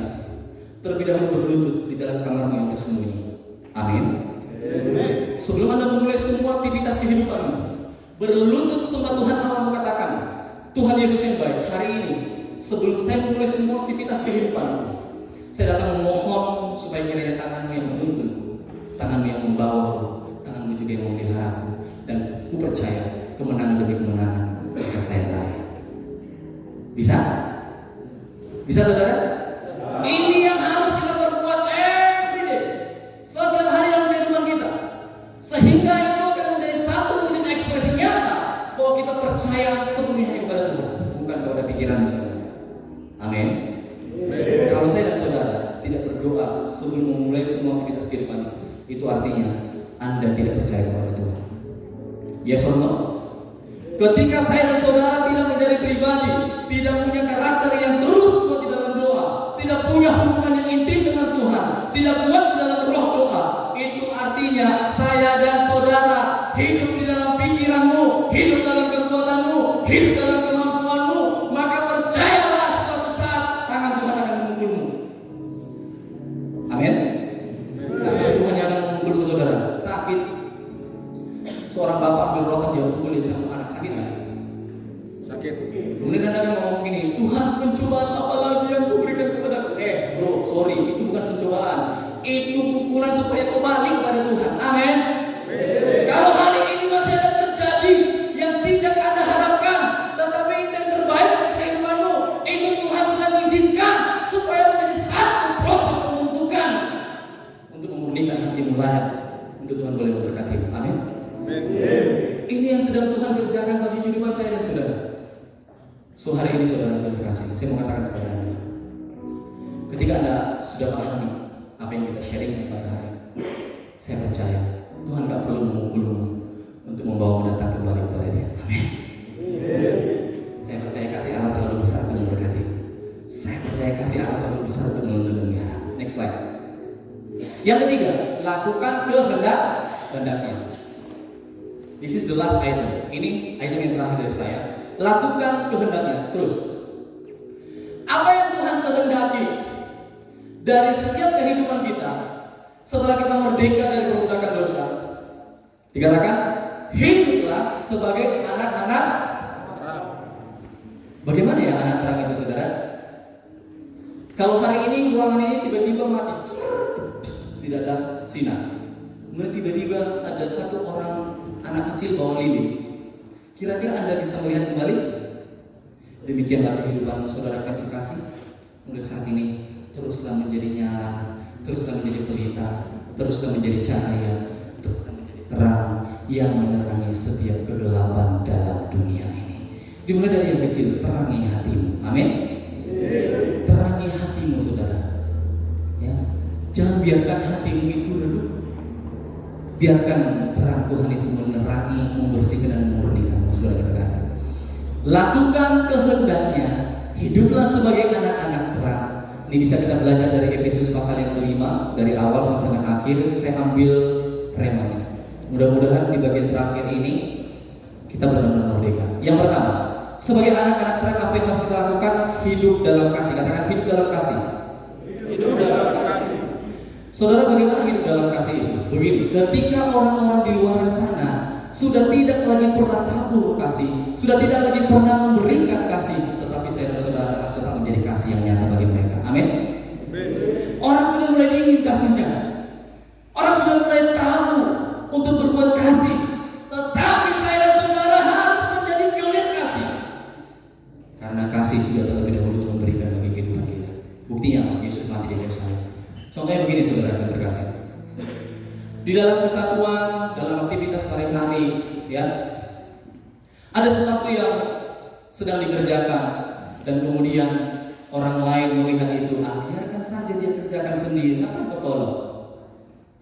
[SPEAKER 1] terlebih dahulu berlutut di dalam kamarmu yang tersembunyi. Amin. Sebelum Anda memulai semua aktivitas kehidupanmu, berlutut sembah Tuhan Allah, katakan, Tuhan Yesus yang baik, hari ini sebelum saya memulai semua aktivitas kehidupanmu, saya datang memohon supaya kiranya tanganmu yang menuntunku, tanganmu yang membawaku, tanganmu juga yang memeliharaku, dan ku percaya kemenangan demi kemenangan akan saya raih. Bisa? Bisa saudara? Ini yang harus kita perbuat every day, setiap hari dalam kehidupan kita, sehingga itu akan menjadi satu wujud ekspresi nyata bahwa kita percaya sepenuhnya kepada Tuhan, bukan kepada pikiran saudara. Amin. Kalau saya dan saudara tidak berdoa sebelum memulai semua aktivitas kehidupan, itu artinya Anda tidak percaya kepada Tuhan. Yes or no? Ketika saya dan saudara tidak menjadi pribadi, tidak punya karakter yang terus kuat di dalam doa, tidak punya hubungan yang intim dengan Tuhan, tidak kuat di dalam roh doa, itu artinya saya dan saudara hidup di dalam pikiranmu, hidup dalam kekuatanmu, hidup dalam kemampuanmu, maka percayalah suatu saat tangan Tuhan akan memukulmu. Amin. Tangan Tuhan yang akan memukulmu saudara. Sakit, seorang bapak ambil rotan dia pukul, dia cambuk anak, sakit nggak? Sakit. Kemudian Anda akan ngomong gini, Tuhan, pencobaan apa lagi yang kau berikan kepada aku? Bro, sorry, itu bukan pencobaan, itu pukulan supaya kau balik kepada Tuhan. Amin. Kalau hari ini masih ada terjadi yang tidak Anda harapkan, tetapi itu yang terbaik untuk kehidupanmu, itu Tuhan sedang mengizinkan supaya menjadi satu proses pembentukan untuk memurnikan hatimu layak untuk Tuhan boleh memberkatimu. Amin. Ini yang sedang Tuhan kerjakan bagi kehidupan saya dan saudara. So hari ini saudara terkasih, saya mau katakan kepada Anda, ketika Anda sudah pahami apa yang kita sharing pada hari, saya percaya Tuhan gak perlu memukulmu untuk membawamu datang kembali kepada Dia. Amin. Saya percaya kasih Allah terlalu besar untuk memberkati. Saya percaya kasih Allah terlalu besar untuk menuntun dunia. Next slide. Yang ketiga, lakukan kehendak-hendaknya. This is the last item. Ini item yang terakhir dari saya. Lakukan kehendaknya. Terus, apa yang Tuhan kehendaki dari setiap kehidupan kita setelah kita merdeka dari perbudakan dosa? Dikatakan, hiduplah sebagai anak-anak terang. Bagaimana ya anak terang itu saudara? Kalau hari ini ruangan ini tiba-tiba mati, tidak ada sinar. Kemudian tiba-tiba ada satu orang anak kecil bawa lilin. Kira-kira Anda bisa melihat kembali? Demikianlah kehidupanmu saudara yang terkasih. Mulai saat ini teruslah menjadi nyala, teruslah menjadi pelita, teruslah menjadi cahaya, teruslah menjadi terang yang menerangi setiap kegelapan dalam dunia ini. Dimulai dari yang kecil, terangi hatimu. Amin. Terangi hatimu saudara. Ya, jangan biarkan hatimu itu redup. Biarkan terang Tuhan itu menerangi, membersihkan dan memurnikan. Saudara terkasih, lakukan kehendaknya, hiduplah sebagai anak-anak terang. Ini bisa kita belajar dari Efesus pasal yang kelima, dari awal sampai dengan akhir. Saya ambil remanya. Mudah-mudahan di bagian terakhir ini kita benar-benar merdeka. Yang pertama, sebagai anak-anak terang, apa yang harus kita lakukan? Hidup dalam kasih. Katakan hidup dalam kasih. Hidup dalam kasih. Saudara, bagaimana hidup dalam kasih itu? Begini, ketika orang-orang di luar sana sudah tidak lagi pernah tabur kasih, sudah tidak lagi pernah memberikan kasih, tetapi saya dan saudara harus tetap menjadi kasih yang nyata bagi mereka. Amin. Orang sudah mulai ingin kasihnya, orang sudah mulai tahu untuk berbuat kasih, tetapi saya dan saudara harus menjadi pionir kasih, karena kasih sudah terlebih dahulu Tuhan berikan bagi kehidupan kita. Buktinya Yesus mati di kayu salib. Contohnya begini saudara yang terkasih, di dalam kesatuan, dalam aktivitas sehari-hari, ya, ada sesuatu yang sedang dikerjakan dan kemudian orang lain melihat itu, biarkan saja dia kerjakan sendiri, ngapain kau tolong?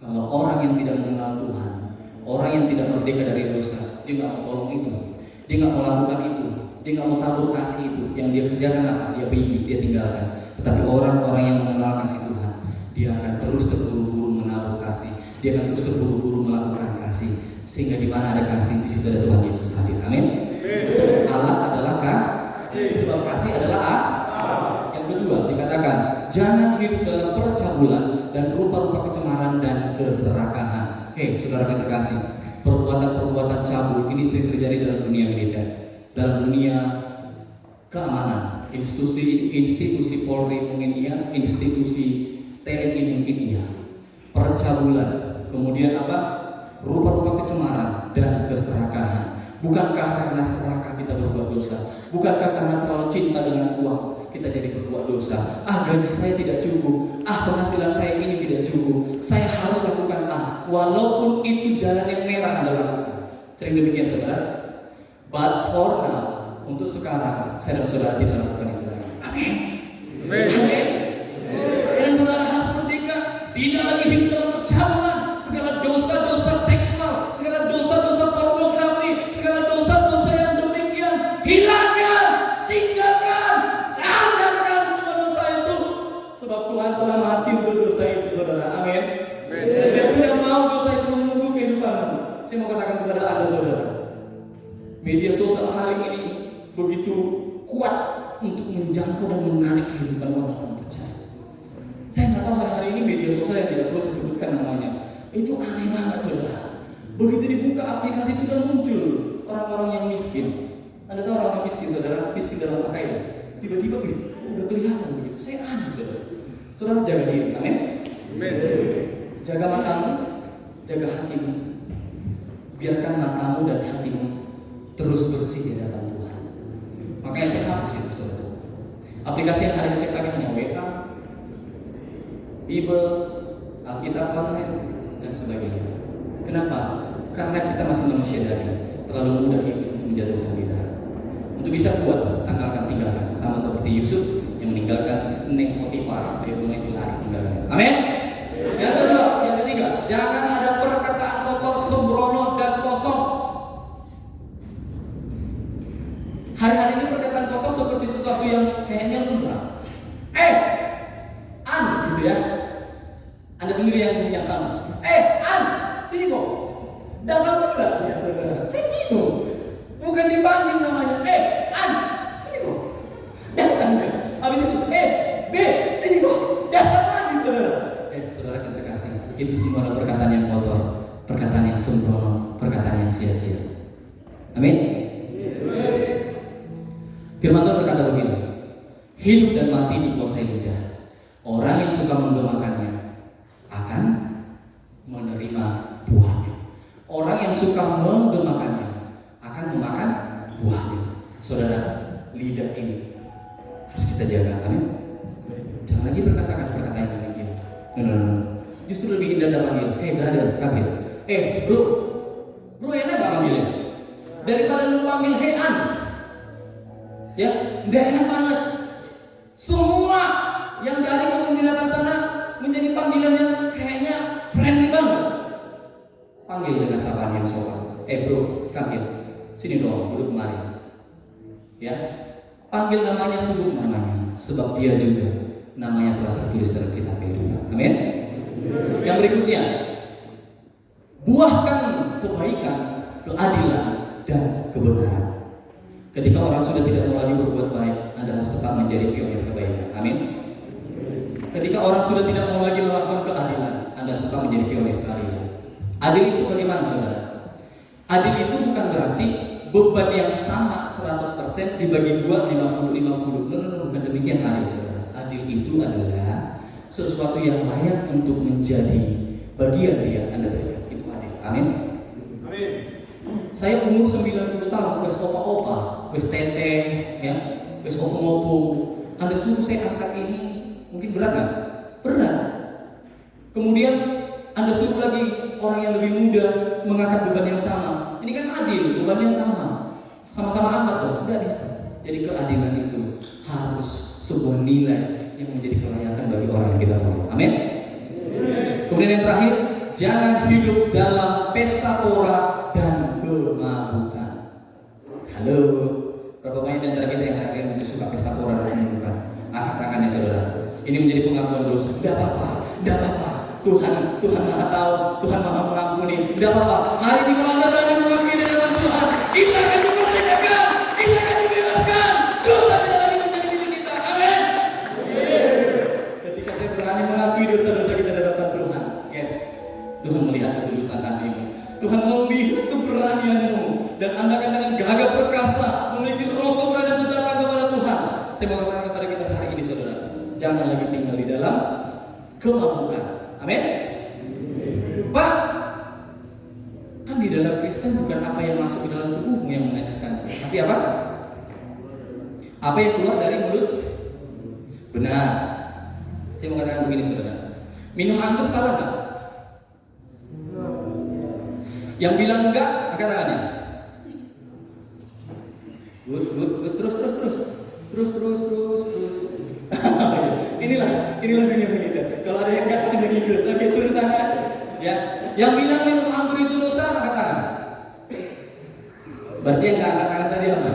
[SPEAKER 1] Kalau orang yang tidak mengenal Tuhan, orang yang tidak merdeka dari dosa, dia nggak mau tolong itu, dia nggak mau lakukan itu, dia nggak mau tabur kasih itu. Yang dia kerjakan apa? Dia pergi, dia tinggalkan. Tetapi orang-orang yang mengenal kasih Tuhan, dia akan terus terburu-buru menabur kasih. Dia akan terus terburu-buru melakukan kasih, sehingga di mana ada kasih, di situ ada Tuhan Yesus hadir. Amin. percabulan, dan rupa-rupa kecemaran dan keserakahan. Saudara yang terkasih, perbuatan-perbuatan cabul ini sering terjadi dalam dunia militer, dalam dunia keamanan, institusi Polri mungkin iya, institusi TNI mungkin iya. Percabulan, kemudian apa? Rupa-rupa kecemaran dan keserakahan. Bukankah karena serakah kita berbuat dosa? Bukankah karena terlalu cinta dengan uang kita jadi berbuat dosa? Gaji saya tidak cukup, penghasilan saya ini tidak cukup, saya harus lakukan walaupun itu jalan yang merah adalah. Sering demikian saudara. But for now, untuk sekarang saya dan saudara tidak lakukan itu lagi. Amin. Amin. Saya dan saudara harus merdeka, tidak lagi hidup dalam percabulan. Segala dosa-dosa seksual, segala dosa-dosa pornografi, segala dosa-dosa yang demikian, hilangkan, tinggalkan, tinggalkan semua dosa itu. Sebab Tuhan telah mati untuk dosa itu, saudara. Amin. Dia tidak mau dosa itu mengganggu kehidupanmu. Saya mau katakan kepada Anda, saudara, media sosial hari ini begitu kuat untuk menjangkau dan menarik kehidupan orang-orang percaya. Saya nggak tahu hari ini media sosial yang tidak perlu saya sebutkan namanya, itu aneh banget saudara. Begitu dibuka aplikasi itu dan muncul orang-orang yang miskin. Anda tahu orang miskin saudara, miskin dalam pakaian. Tiba-tiba udah kelihatan begitu. Saya aneh saudara. Saudara jaga diri, amin. Jaga matamu, jaga hatimu. Biarkan matamu dan hatimu terus bersih di hadapan Tuhan. Makanya saya hapus itu saudara. Aplikasi yang hari ini saya pakai hanya WA, Bible, Alkitab online, dan sebagainya. Kenapa? Karena kita masih manusia dari terlalu mudah iblis untuk menjatuhkan kita. Untuk bisa kuat, tinggalkan. Sama seperti Yusuf yang meninggalkan Nek Potifar, dia mulai lari tinggalkan. Amin. Yang kedua, yang ketiga, jangan ada perkataan kotor, sembrono dan kosong. Hari-hari ini perkataan kosong seperti sesuatu yang kayaknya lumrah. Gitu ya. Anda sendiri yang sama. Sini kok. Datang enggak? Ya saudara. Sini kok. Bukan dipanggil namanya. Sini kok. Datang enggak? Habis itu, B, sini kok. Datang lagi saudara. Saudara yang terkasih, itu semua adalah perkataan yang kotor, perkataan yang sembrono, perkataan yang sia-sia. Amin. Firman Tuhan berkata begini, hidup dan mati dikuasai lidah. Orang yang suka menggemakannya akan menerima buahnya. Orang yang suka menggemakannya akan memakan buahnya. Saudara, lidah ini harus kita jaga, amin. Jangan lagi berkata-kata perkataan yang demikian. No. Justru lebih indah panggil, brother, kamil. Bro enak gak panggilnya? Daripada lu panggil an. Ya, nggak enak banget. Semua yang dari kebun binatang sana menjadi panggilan yang kayaknya friendly banget. Panggil dengan sapaan yang sopan. Bro, kamil, sini dong, duduk kemari. Ya, panggil namanya, sebut namanya, sebab dia juga namanya telah tertulis dalam kitab kehidupan. Amin. Yang berikutnya, buahkan kebaikan, keadilan, dan kebenaran. Ketika orang sudah tidak mau lagi berbuat baik, Anda harus tetap menjadi pionir kebaikan. Amin. Ketika orang sudah tidak mau lagi melakukan keadilan, Anda tetap menjadi pionir keadilan. Adil itu bagaimana saudara? Adil itu bukan berarti beban yang sama 100% dibagi 2, 50-50. No, bukan demikian adil saudara. Adil itu adalah sesuatu yang layak untuk menjadi bagian yang Anda berikan. Itu adil. Amin.
[SPEAKER 2] Amin.
[SPEAKER 1] Saya umur 90 tahun, wes opa-opa, wes teteh, ya, wes opung-opung. Anda suruh saya angkat ini, mungkin berat nggak? Berat. Kemudian Anda suruh lagi orang yang lebih muda mengangkat beban yang sama. Ini kan adil, bebannya sama. Sama-sama angkat tuh, nggak bisa. Jadi keadilan itu harus sebuah nilai yang menjadi kelayakan bagi orang yang kita tolong. Amin. Kemudian yang terakhir, jangan hidup dalam pesta pora dan kemabukan. Halo, berapa banyak di antara kita yang akhirnya masih suka pesta pora dan kemabukan? Angkat tangannya saudara. Ini menjadi pengakuan dosa. Tidak apa-apa. Tuhan Maha tahu, Tuhan Maha mengampuni. Tidak apa-apa. Hari ini kalau Anda berani mengakui di hadapan Tuhan, kita akan dimerdekakan, kita akan dibebaskan. Dosa tidak lagi menjadi milik kita. Amin. Ketika saya berani mengakui dosa kemabukan. Amin. Pak, kan di dalam Kristen bukan apa yang masuk ke dalam tubuhmu yang menajiskan, tapi apa? Apa yang keluar dari mulut? Benar. Saya mau katakan begini saudara, minum anggur salah nggak? Yang bilang enggak, angkat tangannya. Terus. inilah dunia kita. Kalau ada yang enggak, ada yang ikut. Oke, turun tangan. Ya, yang bilang minum anggur itu dosa, angkat tangan. Berarti yang enggak angkat tangan tadi apa?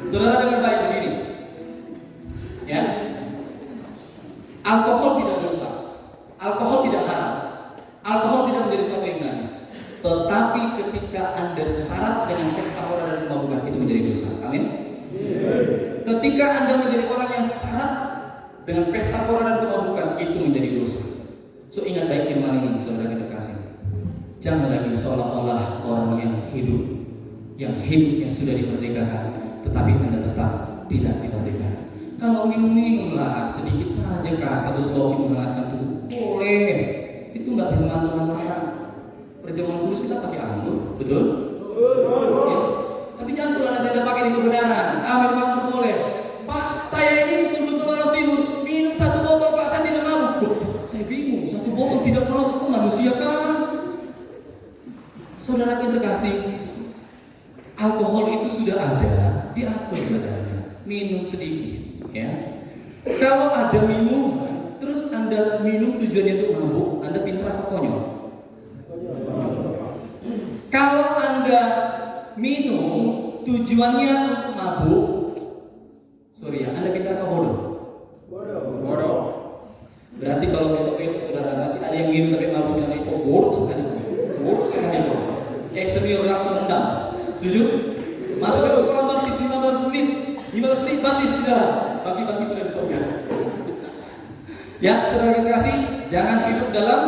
[SPEAKER 1] Saudara dengar baik begini. Ya, alkohol tidak dosa, alkohol tidak haram, alkohol tidak menjadi sesuatu yang najis. Tetapi ketika Anda syarat dengan pesta pora dan kemabukan, itu menjadi dosa. Amin. Ketika Anda menjadi orang yang syarat dengan pesta pora dan kemabukan, itu menjadi dosa. So ingat baik firman ini, saudara kita kasih. Jangan lagi seolah-olah orang yang hidupnya sudah dimerdekakan, tetapi Anda tetap tidak dimerdekakan. Kalau minum-minumlah sedikit saja kah, satu sendok menghangatkan tubuh, boleh. Itu nggak bermanfaat. Perjamuan kudus kita pakai anggur, betul? Ya. Tapi jangan pula Anda pakai di kebenaran. Minum anggur boleh. Pak, saya ini betul-betul orang timur. Minum satu botol, Pak, saya tidak mabuk. Saya bingung, satu botol tidak mabuk, kok manusia kan? Saudara yang terkasih, alkohol itu sudah ada, diatur badannya. Minum sedikit, ya. Kalau ada minuman, terus Anda minum tujuannya untuk mabuk, Anda pintar apa konyol? Kalau Anda minum tujuannya untuk mabuk, sorry ya, Anda pintar apa bodoh? Bodoh. Berarti kalau besok-besok saudara kasih ada yang minum sampai mabuk bilang itu bodoh sekali. Senior langsung endam. Setuju? Masuk ke kolam baptis 15 menit baptis sudah. Bagi-bagi sudah di surga. Ya, saudara kita kasih, jangan hidup dalam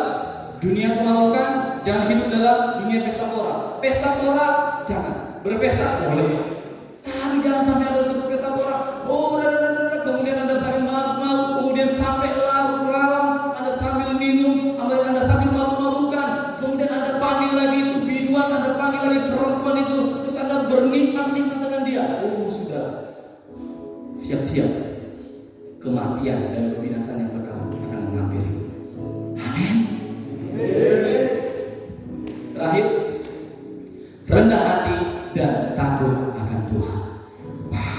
[SPEAKER 1] dunia kemabukan, jangan hidup dalam dunia pesta pora. Pesta pora jangan. Berpesta boleh. Tapi jangan sampai ada sebut pesta pora. Kemudian Anda sambil mabuk-mabuk, kemudian sampai larut malam Anda sambil minum, Anda sambil mabuk-mabukan. Kemudian Anda panggil lagi itu biduan, Anda panggil lagi perempuan itu, terus Anda bernikmat-nikmat dengan dia. Oh, sudah. Siap-siap. Kematian dan kebinasaan yang kekal akan menghampiri. Amin. Terakhir, rendah hati dan takut akan Tuhan. Wah,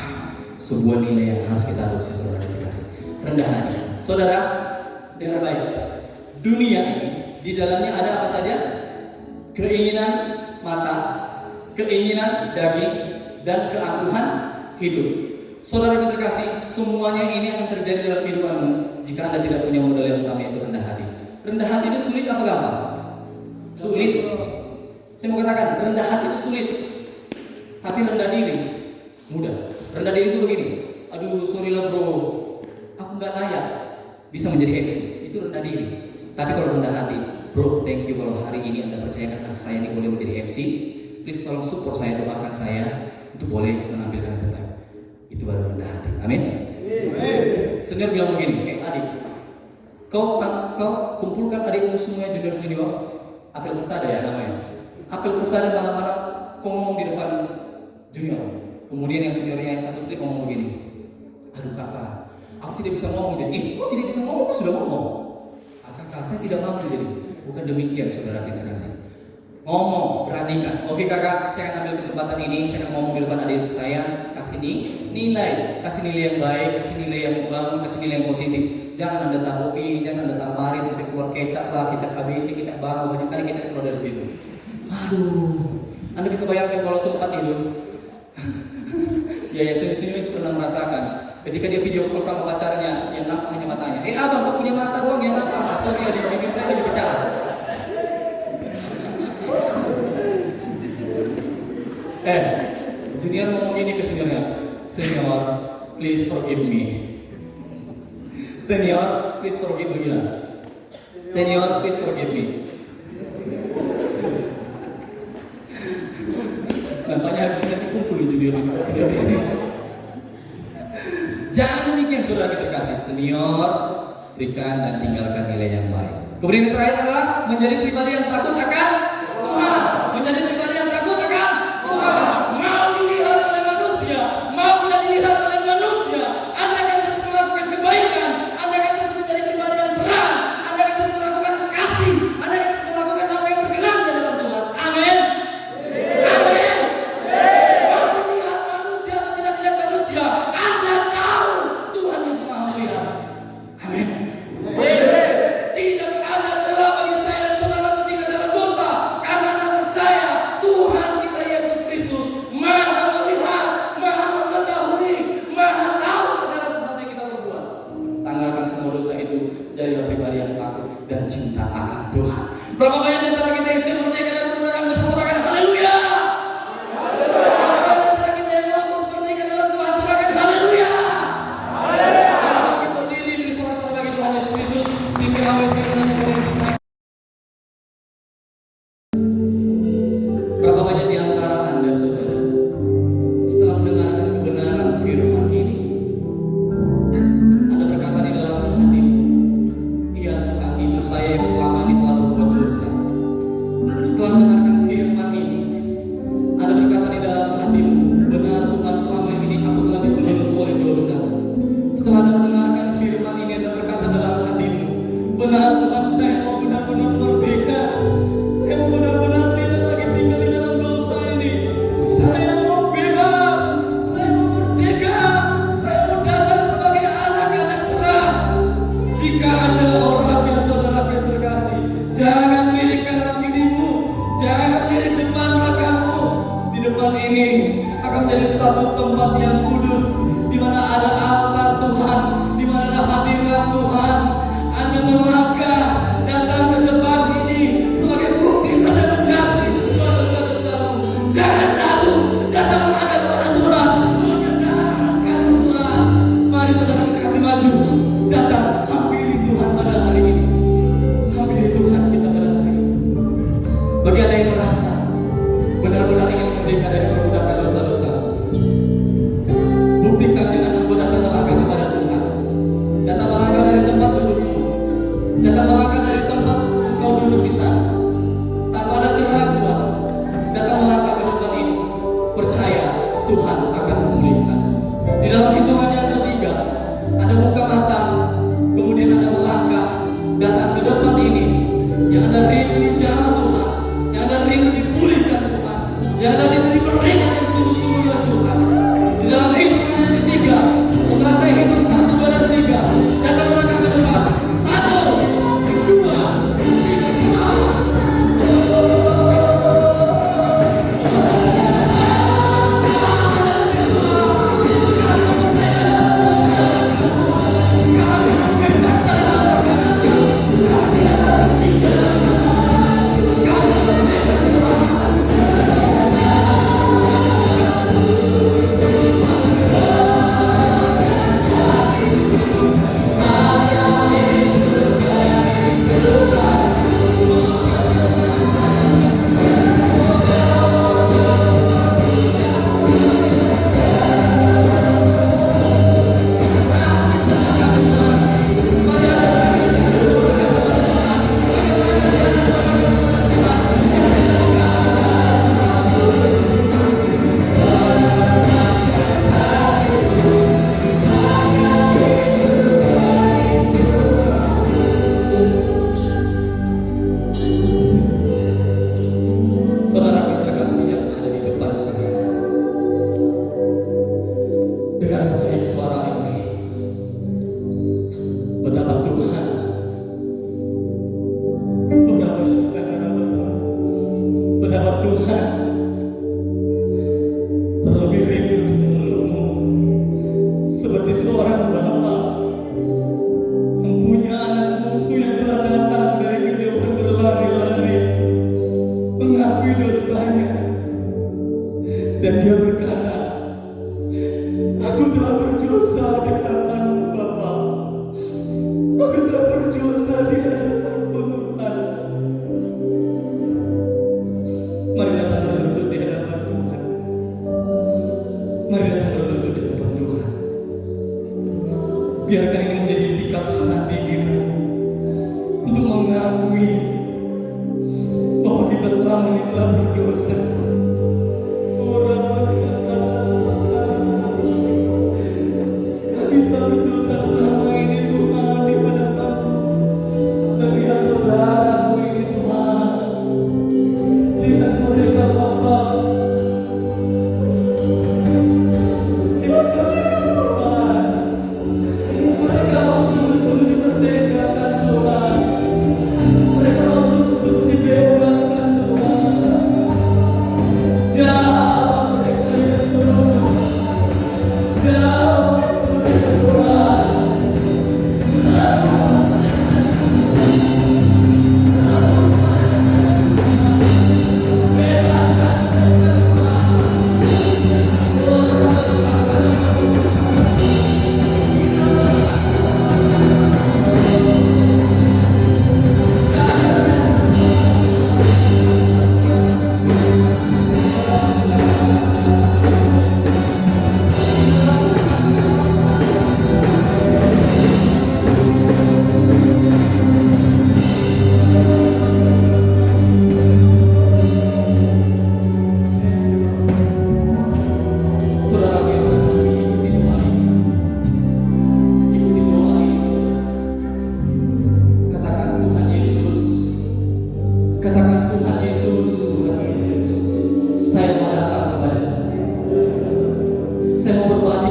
[SPEAKER 1] sebuah nilai yang harus kita adopsi, saudara dikasih. Rendah hati. Saudara, dengar baik. Dunia ini di dalamnya ada apa saja? Keinginan mata, keinginan daging, dan keangkuhan hidup. Saudara yang terkasih, semuanya ini akan terjadi dalam kehidupanmu jika Anda tidak punya modal yang utama, yaitu rendah hati. Rendah hati itu sulit apa gampang? Sulit. Saya mau katakan, rendah hati itu sulit. Tapi rendah diri mudah. Rendah diri itu begini. Aduh, sorry lah bro, aku nggak layak bisa menjadi MC. Itu rendah diri. Tapi kalau rendah hati, bro, thank you kalau hari ini Anda percayakan saya ini boleh menjadi MC. Please tolong support saya, doakan saya untuk boleh menampilkan yang terbaik. Itu baru rendah hati. Amin. Senior bilang begini, adik, kau kumpulkan adikmu semua junior. Apel persada ya namanya. Apel persada malam-malam kau ngomong di depan junior. Kemudian yang seniornya yang satu klik ngomong begini, aduh kakak, aku tidak bisa ngomong jadi. Kok tidak bisa ngomong? Kok sudah ngomong? Kakak, saya tidak mampu jadi. Bukan demikian, saudara kita kasih. Ngomong, beranikan. Oke kakak, saya akan ambil kesempatan ini, saya akan ngomong di depan adik saya, kasih nilai yang baik, kasih nilai yang membangun, kasih nilai yang positif. Jangan Anda tabuki, jangan Anda tampari sampai keluar kecap lah, kecap ABC, kecap bangga, banyak kali kecap keluar dari situ. Aduh, Anda bisa bayangkan kalau sempat itu. Ya, sini itu pernah merasakan. Ketika dia video call sama pacarnya, yang nampak hanya matanya. Abang, kok punya mata doang yang nampak? Sorry ya, di bibir saya lagi pecah. Junior ngomong gini ke seniornya, senior, please forgive me. Senior, please forgive me. Senior, please forgive me. Nampaknya habis nanti kumpul di junior ini. Jangan demikian, saudara kita kasih. Senior, berikan dan tinggalkan nilai yang baik. Kemudian yang terakhir adalah menjadi pribadi yang takut akan Tuhan. Menjadi pribadi yang takut akan Tuhan. Mau dilihat oleh manusia, mau tidak dilihat oleh manusia, Anda akan terus melakukan kebaikan, Anda akan terus menjadi pribadi yang terang, Anda akan terus melakukan kasih, Anda akan terus melakukan apa yang berkenan di hadapan Tuhan. Amin. Amin. Mau dilihat manusia atau tidak dilihat manusia, Anda tahu Tuhan Yesus Maha melihat. Amin. Tidak ada celah bagi saya dan saudara untuk tinggal dalam dosa, karena Anda percaya Tuhan kita Yesus Kristus Maha melihat, Maha mengetahui, Maha tahu segala sesuatu yang kita perbuat. Tanggalkan semua dosa itu, jadilah pribadi yang takut dan cinta akan Tuhan. Berapa banyak di antara kita yang siap merdeka dan menggunakan dosa, serahkan haleluya. Berapa banyak di antara kita yang mau terus merdeka dalam Tuhan, serahkan haleluya. Kalau kita berdiri diri sama-sama bagi Tuhan Yesus Kristus, pimpin awal saya menyanyi kepada Tuhan. Berapa banyak di antara Anda, saudara, setelah mendengarkan kebenaran firman ini, Anda berkata di dalam hatimu, iya Tuhan, itu saya yang selama ini telah berbuat dosa. Setelah mendengarkan firman ini, Anda berkata di dalam hatimu, benar Tuhan, selama ini aku telah dibelenggu oleh dosa. Setelah Anda mendengarkan firman ini, Anda berkata dalam hatimu, benar Tuhan, saya mau benar-benar merdeka. Saya mau benar-benar tidak lagi tinggal di dalam dosa ini. Saya mau bebas. Saya mau merdeka. Saya mau datang sebagai anak-anak terang. Jika Anda orangnya, saudara yang terkasih, jangan lirik kanan kirimu, jangan lirik depan belakangmu. Di depan ini akan menjadi satu tempat yang kudus, di mana ada altar Tuhan, di mana ada hadirat Tuhan. Anda melangkah datang ke depan ini sebagai bukti Anda mengganti semua dosa-dosamu. Jangan ragu, datang menghadap pada Tuhan, mendengarkan Tuhan. Mari saudara kita kasih maju, datang hampiri Tuhan pada hari ini. Hampiri Tuhan kita pada hari ini. Bagi Anda yang merasa benar-benar ingin merdeka dari perbudakan dosa-dosa, buktikan dengan aku datang melangkah kepada Tuhan. Datang melangkah dari tempat dudukmu, datang melangkah dari tempat engkau duduk di sana, tanpa ada keraguan. Datang melangkah ke depan ini, percaya Tuhan akan memulihkan. Di dalam hitungan yang ketiga, Anda buka mata, kemudian Anda melangkah datang ke depan ini. Yang Anda rindu dijamah Tuhan, yang Anda rindu dipulihkan Tuhan, yang Anda rindu diberikan yang sungguh-sungguh oleh Tuhan. Di dalam hitungan yang ketiga, setelah saya hitung 1, 2, dan 3, datang melangkah ke depan. 1, 2, 3, 4. Dan dia berkata, aku telah berdosa di hadapan-Mu Bapa. Aku telah berdosa di hadapan-Mu Tuhan. Mari datang berlutut di hadapan Tuhan. Mari datang berlutut di hadapan Tuhan. Biarkan ini menjadi sikap hati kita. kami ini telah berdosa. Kami telah berdosa selama ini Tuhan di hadapan-Mu. Melihat saudaraku ini Tuhan, lihat mereka Bapa, lihat mereka Tuhan, mereka mau sungguh-sungguh dimerdekakan Tuhan, mereka mau sungguh-sungguh dibebaskan Tuhan. Jawab mereka Yesus, jawab mereka Tuhan. Saudara yang berkasih, ikuti doa ini. Ikuti doa ini, saudara. Katakan Tuhan Yesus. Katakan Tuhan Yesus, Tuhan Yesus. Saya mau datang kepada-Mu. Saya mau berbagi